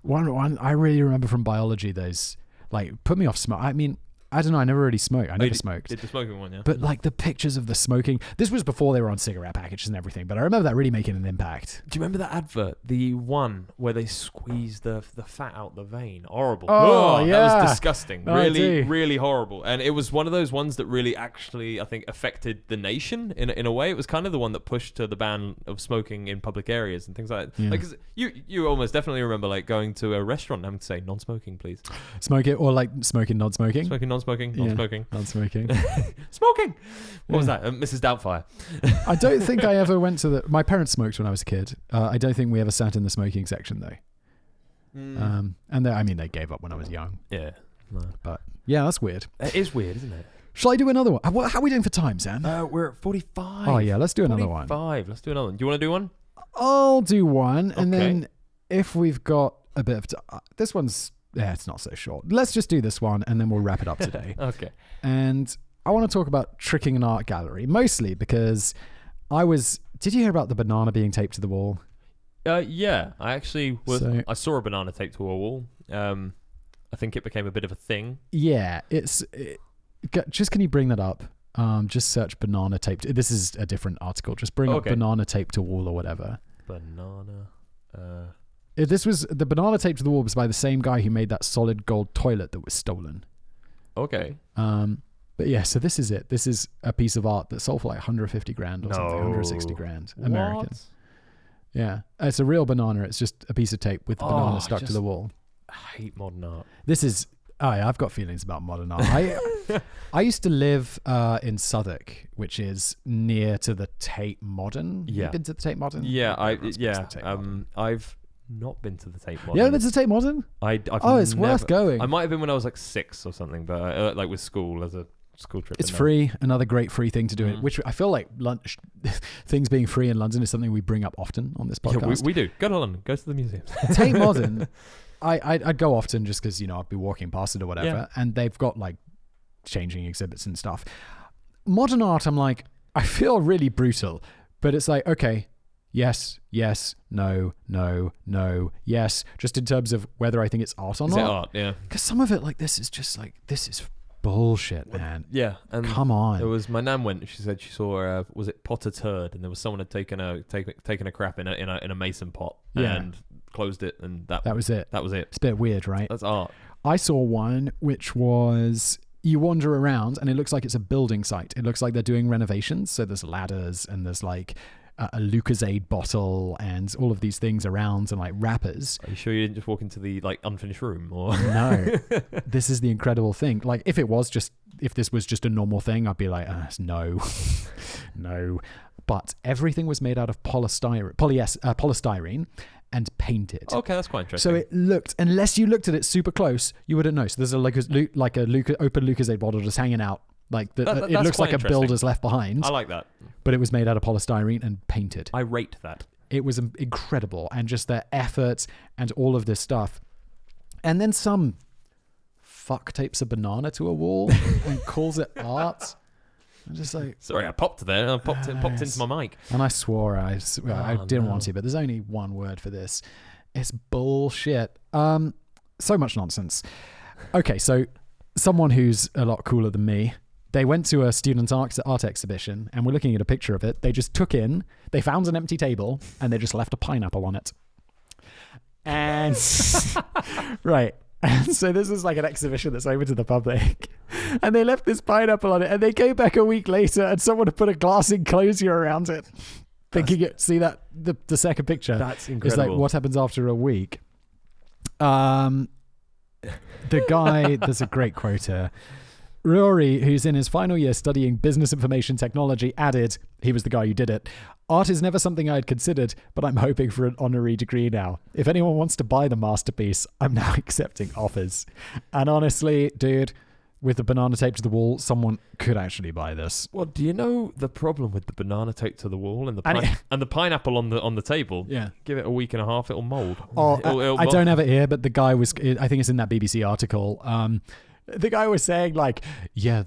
One I really remember from biology, those like put me off smoke. I mean, I don't know. I never really smoked. I never did- smoked. Did the smoking one, yeah. But like the pictures of the smoking, this was before they were on cigarette packages and everything. But I remember that really making an impact. Do you remember that advert? The one where they squeeze the fat out the vein. Horrible. Oh, That yeah. was disgusting. I Really, do. really horrible. And it was one of those ones that really actually, I think, affected the nation in a way. It was kind of the one that pushed to the ban of smoking in public areas and things like that. Yeah. Like, 'cause you almost definitely remember like going to a restaurant and having to say non-smoking, please. Smoke it or like smoking, non-smoking. Smoking, non-smoking, Yeah. non-smoking. Non-smoking. Smoking! What was Yeah. that? Mrs. Doubtfire. I don't think I ever went to my parents smoked when I was a kid. I don't think we ever sat in the smoking section though. And they gave up when I was young. Yeah. No. But yeah, that's weird. It is weird, isn't it? Shall I do another one? How are we doing for time, Sam? We're at 45. Oh yeah, let's do another one. 45. Let's do another one. Do you want to do one? I'll do one, and Okay. then if we've got a bit of time, this one's it's not so short. Let's just do this one, and then we'll wrap it up today. Okay. And I want to talk about tricking an art gallery, mostly because Did you hear about the banana being taped to the wall? Yeah. I actually I saw a banana taped to a wall. I think it became a bit of a thing. Yeah, just can you bring that up? Just search banana taped. This is a different article. Just bring up banana taped to wall or whatever. Banana. This was the banana taped to the wall was by the same guy who made that solid gold toilet that was stolen. Okay. But yeah, so this is it. This is a piece of art that sold for like 150 grand or something, 160 grand American. What? Yeah, it's a real banana. It's just a piece of tape with the banana stuck to the wall. I hate modern art. This is. Oh yeah, I've got feelings about modern art. I used to live in Southwark, which is near to the Tate Modern. Yeah. You've been to the Tate Modern? I've not been to the Tate Modern. You haven't been to the Tate Modern? It's worth going. I might have been when I was like 6 or something, but like with school as a school trip. It's free. Another great free thing to do. Which I feel like things being free in London is something we bring up often on this podcast. Yeah, we do. Go to London. Go to the museums. Tate Modern, I'd go often just because, I'd be walking past it or whatever. Yeah. And they've got like changing exhibits and stuff. Modern art, I'm like, I feel really brutal, but it's like, okay, yes, no, yes. Just in terms of whether I think it's art or Is not. it art? Yeah. Because some of it, like, this is just like, this is bullshit, man. Yeah. And come on. There was my nan went. She said she saw was it pot a turd, and there was someone had taken a crap in a mason pot and closed it, and that was it. That was it. It's a bit weird, right? That's art. I saw one which was you wander around and it looks like it's a building site. It looks like they're doing renovations. So there's ladders and there's like a Lucozade bottle and all of these things around and like wrappers. Are you sure you didn't just walk into the like unfinished room or no? This is the incredible thing. Like if this was just a normal thing, I'd be like, no. But everything was made out of polystyrene and painted. Okay, that's quite interesting. So it looked, unless you looked at it super close, you wouldn't know. So there's open Lucozade bottle just hanging out. Like it looks like a builder's left behind. I like that. But it was made out of polystyrene and painted. I rate that. It was incredible, and just their effort and all of this stuff. And then some fuck tapes a banana to a wall and calls it art. I'm just like, sorry, I popped there. I popped into my mic, and I swore I didn't want to, but there's only one word for this. It's bullshit. So much nonsense. Okay, so someone who's a lot cooler than me, they went to a student art exhibition, and we're looking at a picture of it. They just they found an empty table, and they just left a pineapple on it. And right. And so this is like an exhibition that's open to the public. And they left this pineapple on it, and they came back a week later and someone had put a glass enclosure around it. See that the second picture? That's incredible. It's like what happens after a week. The guy, there's a great quote here. Rory, who's in his final year studying business information technology, added, he was the guy who did it, "Art is never something I had considered, but I'm hoping for an honorary degree now. If anyone wants to buy the masterpiece, I'm now accepting offers." And honestly, dude, with the banana taped to the wall, someone could actually buy this. Well, do you know the problem with the banana taped to the wall and the pineapple on the table? Yeah. Give it a week and a half, it'll mold. I don't have it here, but the guy was, I think it's in that BBC article. The guy was saying like, yeah,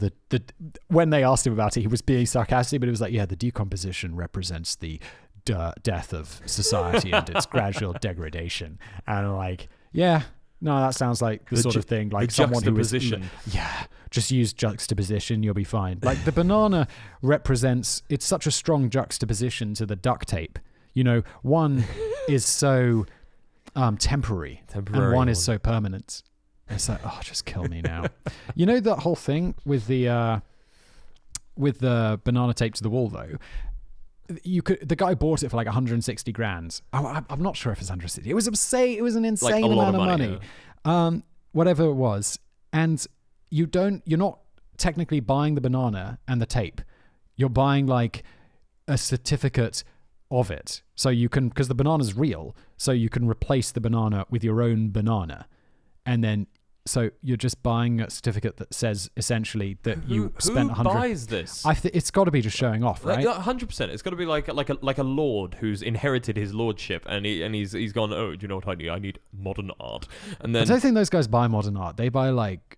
when they asked him about it, he was being sarcastic, but it was like, yeah, the decomposition represents the death of society and its gradual degradation. And I'm like, yeah, No, that sounds like the sort of thing, like the someone who is... juxtaposition. Yeah, just use juxtaposition, you'll be fine. Like the banana represents... It's such a strong juxtaposition to the duct tape. You know, one is so temporary, and one is so permanent. It's like, oh, just kill me now. You know that whole thing with the banana tape to the wall, though? The guy bought it for like 160 grand. Oh, I'm not sure if it's 160. It was an insane amount of money. Yeah. Whatever it was. And you're not technically buying the banana and the tape. You're buying like a certificate of it. So you can, because the banana's real, so you can replace the banana with your own banana. And then so you're just buying a certificate that says essentially that you spent 100. Who buys this? It's got to be just showing off, right? 100%. It's got to be like a lord who's inherited his lordship, and he's gone. Oh, do you know what I need? I need modern art. And then I don't think those guys buy modern art. They buy like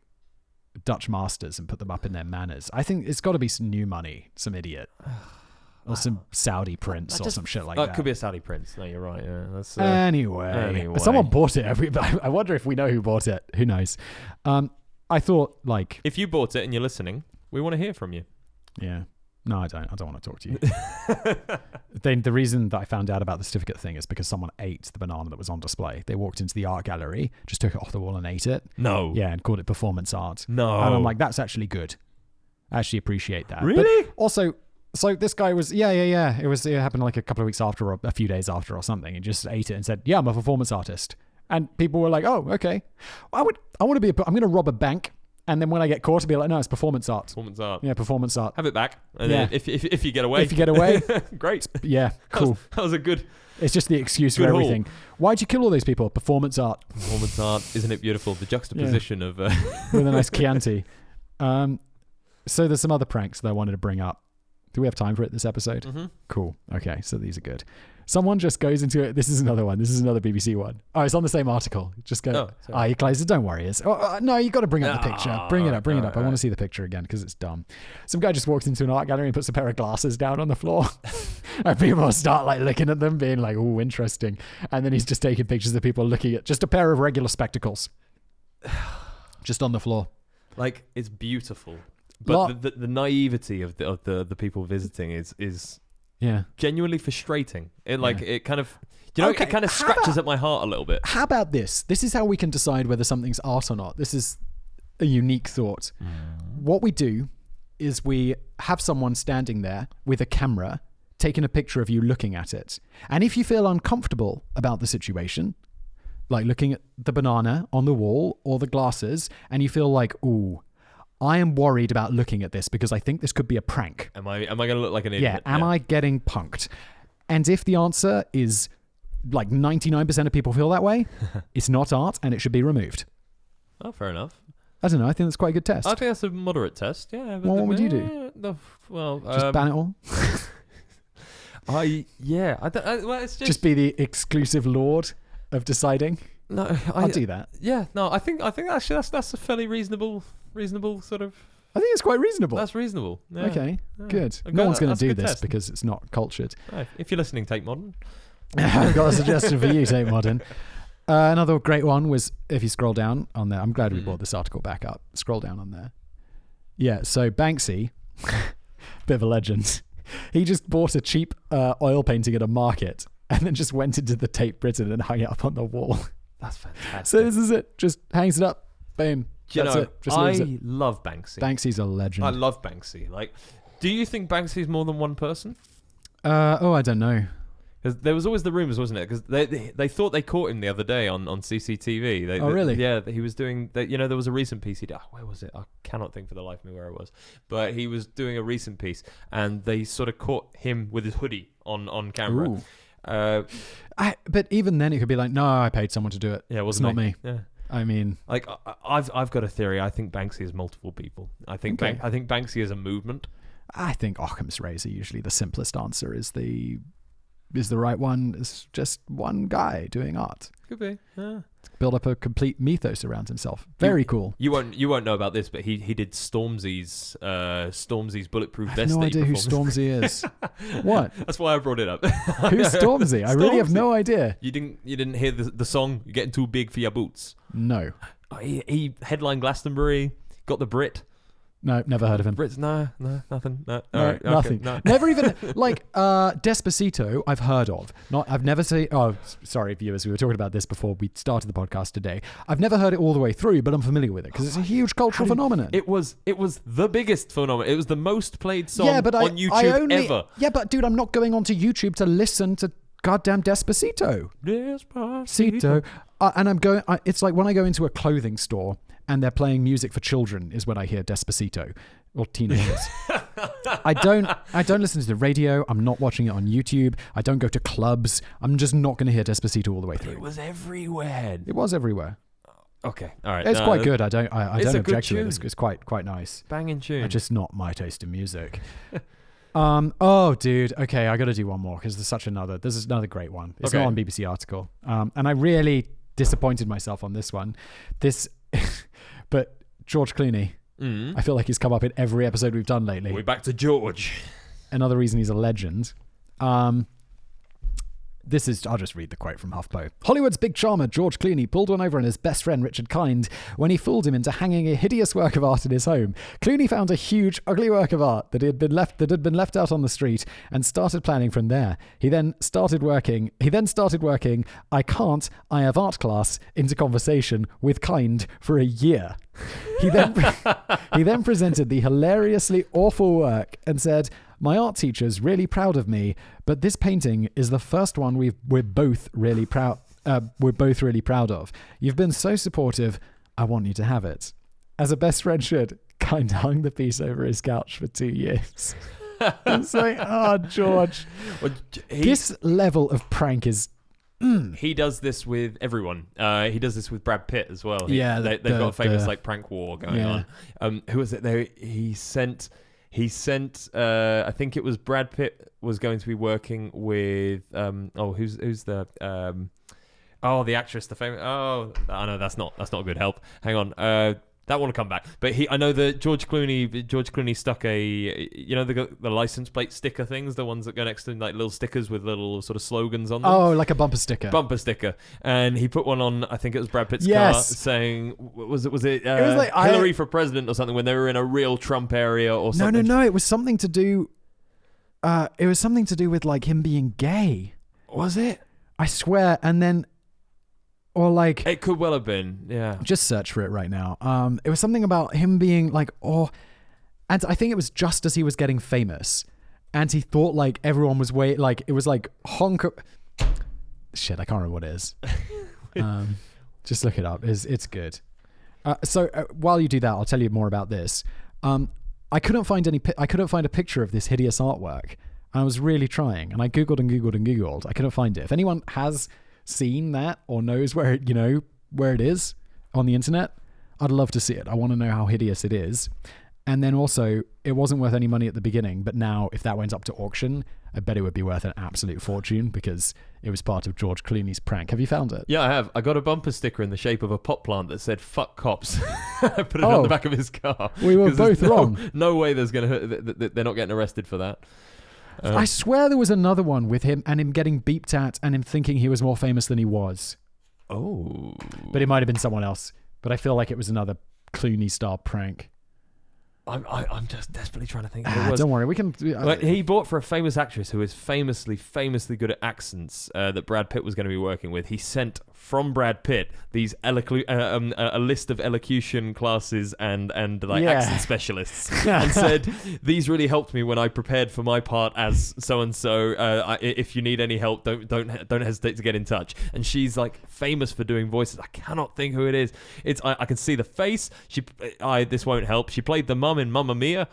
Dutch masters and put them up in their manors. I think it's got to be some new money, some idiot. Or some Saudi prince or some shit like that. It could be a Saudi prince. No, you're right. Yeah, that's, anyway, someone bought it. I wonder if we know who bought it. Who knows? I thought, like... If you bought it and you're listening, we want to hear from you. Yeah. No, I don't. I don't want to talk to you. The reason that I found out about the certificate thing is because someone ate the banana that was on display. They walked into the art gallery, just took it off the wall and ate it. No. Yeah, and called it performance art. No. And I'm like, that's actually good. I actually appreciate that. Really? But also... So this guy was, yeah. It happened like a couple of weeks after or a few days after or something. He just ate it and said, yeah, I'm a performance artist. And people were like, oh, okay. I'm going to rob a bank. And then when I get caught, I'll be like, no, it's performance art. Performance art. Yeah, performance art. Have it back. And then if you get away. If you get away. Great. Yeah, cool. That was a good... It's just the excuse for everything. Why'd you kill all these people? Performance art. Performance art. Isn't it beautiful? The juxtaposition of... With a nice Chianti. So there's some other pranks that I wanted to bring up. Do we have time for it this episode? Mm-hmm. Cool. Okay, so these are good. Someone just goes into it. This is another one. This is another BBC one. Oh, it's on the same article. Just go. He closed it. Don't worry. No, you got to bring up the picture. Bring it up. I want to see the picture again because it's dumb. Some guy just walks into an art gallery and puts a pair of glasses down on the floor. And people start like looking at them, being like, oh, interesting. And then he's just taking pictures of people looking at just a pair of regular spectacles. Just on the floor. Like, it's beautiful. But the naivety of the people visiting is genuinely frustrating. It kind of it kind of scratches at my heart a little bit. How about this? This is how we can decide whether something's art or not. This is a unique thought. What we do is we have someone standing there with a camera taking a picture of you looking at it. And if you feel uncomfortable about the situation, like looking at the banana on the wall or the glasses, and you feel like, ooh, I am worried about looking at this because I think this could be a prank. Am I going to look like an idiot? Yeah, am I getting punked? And if the answer is like 99% of people feel that way, it's not art and it should be removed. Oh, fair enough. I don't know. I think that's quite a good test. I think that's a moderate test. Yeah. Well, what would you do? Just ban it all? It's just be the exclusive lord of deciding. No, I'll do that. Yeah, no, I think actually that's a fairly reasonable sort of. I think it's quite reasonable. That's reasonable. Yeah. Okay, good. No one's going to do this because it's not cultured. If you're listening, Tate Modern. I've got a suggestion for you, Tate Modern. Another great one was if you scroll down on there. I'm glad we brought this article back up. Scroll down on there. Yeah, so Banksy, bit of a legend. He just bought a cheap oil painting at a market and then just went into the Tate Britain and hung it up on the wall. That's fantastic. So this is it. Just hangs it up. Boom. That's it. Just leaves it. Love Banksy. Banksy's a legend. I love Banksy. Like, do you think Banksy's more than one person? I don't know. Because there was always the rumors, wasn't it? Because they thought they caught him the other day on CCTV. Really? Yeah, he was doing. There was a recent piece he did. Where was it? I cannot think for the life of me where it was. But he was doing a recent piece, and they sort of caught him with his hoodie on camera. Ooh. But even then, it could be like, no, I paid someone to do it. Yeah, it's not me. Yeah. I mean, like I've got a theory. I think Banksy is multiple people. I think Banksy is a movement. I think Occam's razor. Usually, the simplest answer is the is the right one. It's just one guy doing art. Could be. Yeah. Build up a complete mythos around himself. Very cool. You won't know about this, but he did Stormzy's bulletproof I vest. have no that idea he who performs. Stormzy is. What? That's why I brought it up. Who's Stormzy? I really have no idea. You didn't hear the song "You're Getting Too Big for Your Boots"? No. He headlined Glastonbury, got the Brit. No, never heard of him. Brits, no, nothing. No, No, all right, okay, nothing. no. Never even like Despacito. I've heard of. I've never seen. Oh, sorry, viewers. We were talking about this before we started the podcast today. I've never heard it all the way through, but I'm familiar with it because it's a huge cultural phenomenon. It was the biggest phenomenon. It was the most played song yeah, but on YouTube ever. Yeah, but dude, I'm not going onto YouTube to listen to goddamn Despacito. Despacito. And I'm going. It's like when I go into a clothing store and they're playing music for children is when I hear Despacito or teenagers. I don't listen to the radio. I'm not watching it on YouTube. I don't go to clubs. I'm just not going to hear Despacito all the way through. It was everywhere. It was everywhere. Okay, all right. It's quite good. I don't it's a good object to it. tune. It's quite nice. Banging tune. It's just not my taste in music. Oh, dude. Okay, I got to do one more because there's another great one. It's not on BBC article. And I really disappointed myself on this one. But George Clooney. I feel like he's come up in every episode we've done lately. We're back to George. Another reason he's a legend. I'll just read the quote from HuffPo. Hollywood's big charmer, George Clooney, pulled one over on his best friend, Richard Kind, when he fooled him into hanging a hideous work of art in his home. Clooney found a huge, ugly work of art that had been left out on the street and started planning from there. He then started working I have art class into conversation with Kind for a year. He then presented the hilariously awful work and said, "My art teacher's really proud of me, but this painting is the first one we're both really proud of. You've been so supportive. I want you to have it." As a best friend should, Kind hung the piece over his couch for 2 years. It's like, George. Well, This level of prank is... He does this with everyone. He does this with Brad Pitt as well. They've got a famous prank war going on. Who was it? He sent. I think it was Brad Pitt was going to be working with. Who's the? The actress, the famous. Oh, I know that's not a good help. Hang on. That one will come back. But I know that George Clooney stuck the license plate sticker things, the ones that go next to like little stickers with little sort of slogans on them. Oh, like a bumper sticker. And he put one on, I think it was Brad Pitt's car, saying, was it like Hillary for president or something, when they were in a real Trump area or something? No, it was something to do with like him being gay. Was it? I swear. And then or like it could well have been, yeah. Just search for it right now. It was something about him being like, and I think it was just as he was getting famous, and he thought like everyone was it was like honker. Shit, I can't remember what it is. Just look it up. It's good. So while you do that, I'll tell you more about this. I couldn't find a picture of this hideous artwork, and I was really trying, and I googled and googled and googled. I couldn't find it. If anyone has seen that or knows where it is on the internet, I'd love to see it. I want to know how hideous it is. And then also, it wasn't worth any money at the beginning, but now if that went up to auction, I bet it would be worth an absolute fortune because it was part of George Clooney's prank. Have you found it? Yeah, I have. I got a bumper sticker in the shape of a pot plant that said "fuck cops." I put it on the back of his car. We were both wrong. No way they're not getting arrested for that. I swear there was another one with him and him getting beeped at and him thinking he was more famous than he was. Oh. But it might have been someone else. But I feel like it was another Clooney-style prank. I'm just desperately trying to think who it was. Don't worry, we can... he bought for a famous actress who is famously good at accents that Brad Pitt was going to be working with. He sent from Brad Pitt these a list of elocution classes and accent specialists, and said, "These really helped me when I prepared for my part as so and so. If you need any help, don't hesitate to get in touch." And she's like famous for doing voices. I cannot think who it is. I can see the face. This won't help. She played the mum in Mamma Mia.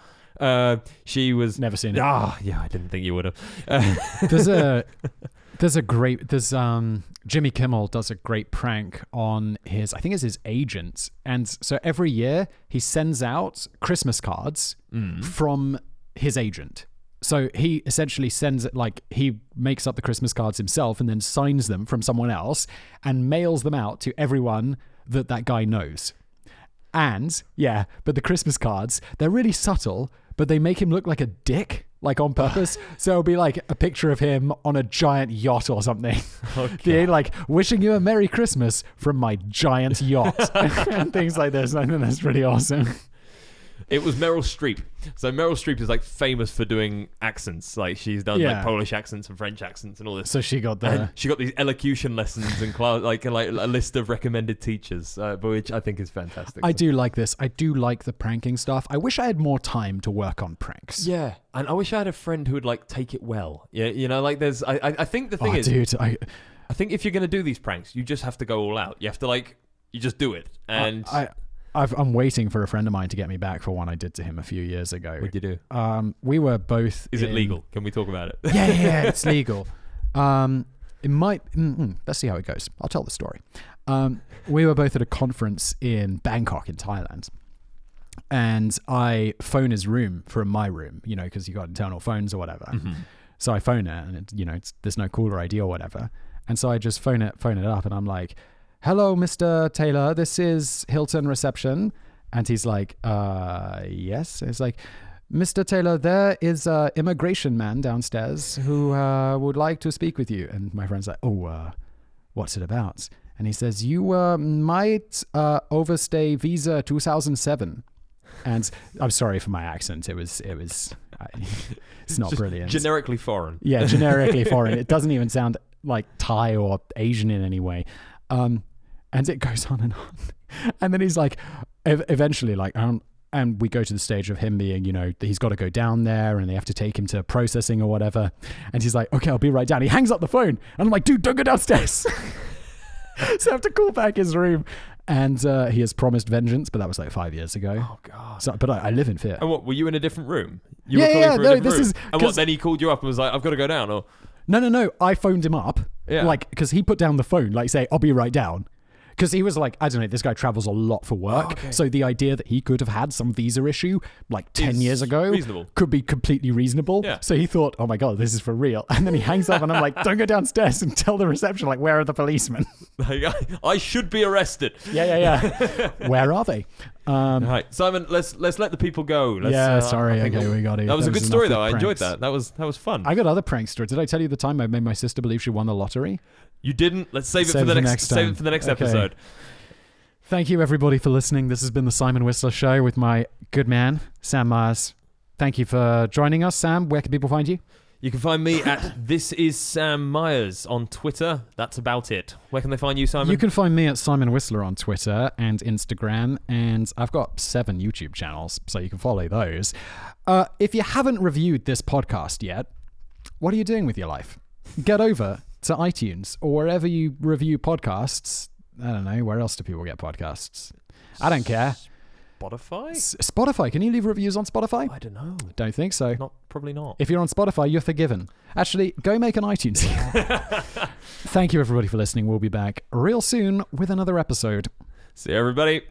She was never seen it. Yeah, I didn't think you would have. There's Jimmy Kimmel does a great prank on I think it's his agent, and so every year he sends out Christmas cards from his agent, So he essentially sends it, like, he makes up the Christmas cards himself and then signs them from someone else and mails them out to everyone that guy knows. And, yeah, but the Christmas cards, they're really subtle, but they make him look like a dick, like on purpose. So it'll be like a picture of him on a giant yacht or something. Okay. Like, wishing you a Merry Christmas from my giant yacht. And things like this. I think that's pretty awesome. It was Meryl Streep. So Meryl Streep is like famous for doing accents. Like she's done like Polish accents and French accents and all this. So she got these elocution lessons and like a list of recommended teachers, which I think is fantastic. I do like this. I do like the pranking stuff. I wish I had more time to work on pranks. Yeah, and I wish I had a friend who would like take it well. Yeah, you know, like there's. I think the thing is, dude, I think if you're gonna do these pranks, you just have to go all out. You have to you just do it. And I'm waiting for a friend of mine to get me back for one I did to him a few years ago. What'd you do? We were both. Is it legal? Can we talk about it? Yeah, it's legal. It might. Let's see how it goes. I'll tell the story. We were both at a conference in Bangkok in Thailand, and I phone his room from my room. You know, because you got internal phones or whatever. Mm-hmm. So I phone it, and there's no caller ID or whatever. And so I just phone it up, and I'm like, "Hello, Mr. Taylor, this is Hilton reception." And he's like, yes. It's like, "Mr. Taylor, there is an immigration man downstairs who would like to speak with you." And my friend's like, "Oh, what's it about?" And he says, "You might overstay visa 2007. And I'm sorry for my accent. It's not brilliant. Generically foreign. Yeah, generically foreign. It doesn't even sound like Thai or Asian in any way. And it goes on and on. And then he's like, eventually, like, and we go to the stage of him being, he's got to go down there and they have to take him to processing or whatever. And he's like, "Okay, I'll be right down." He hangs up the phone. And I'm like, "Dude, don't go downstairs." So I have to call back his room. And he has promised vengeance, but that was like 5 years ago. Oh, God. So, but I live in fear. And what, were you in a different room? And what, then he called you up and was like, "I've got to go down," or? No. I phoned him up. Yeah. Like, because he put down the phone, like, say, "I'll be right down." Because he was like, I don't know, this guy travels a lot for work. Oh, okay. So the idea that he could have had some visa issue like 10 years ago could be completely reasonable. Yeah. So he thought, "Oh my God, this is for real." And then he hangs up and I'm like, "Don't go downstairs and tell the reception, like, where are the policemen?" I should be arrested. Yeah. Where are they? Right, Simon, let's let the people go. Sorry. Okay, we got it. That was a good story, though. I enjoyed that. That was fun. I got other prank stories. Did I tell you the time I made my sister believe she won the lottery? You didn't. Let's save it for the next time. Save it for the next episode. Thank you, everybody, for listening. This has been the Simon Whistler Show with my good man, Sam Myers. Thank you for joining us, Sam. Where can people find you? You can find me at This Is Sam Myers on Twitter. That's about it. Where can they find you, Simon? You can find me at Simon Whistler on Twitter and Instagram, and I've got 7 YouTube channels, so you can follow those. If you haven't reviewed this podcast yet, what are you doing with your life? Get over to iTunes or wherever you review podcasts. I don't know. Where else do people get podcasts? I don't care. Spotify? Spotify. Can you leave reviews on Spotify? I don't know. Don't think so. Probably not. If you're on Spotify, you're forgiven. Actually, go make an iTunes. Thank you, everybody, for listening. We'll be back real soon with another episode. See you, everybody.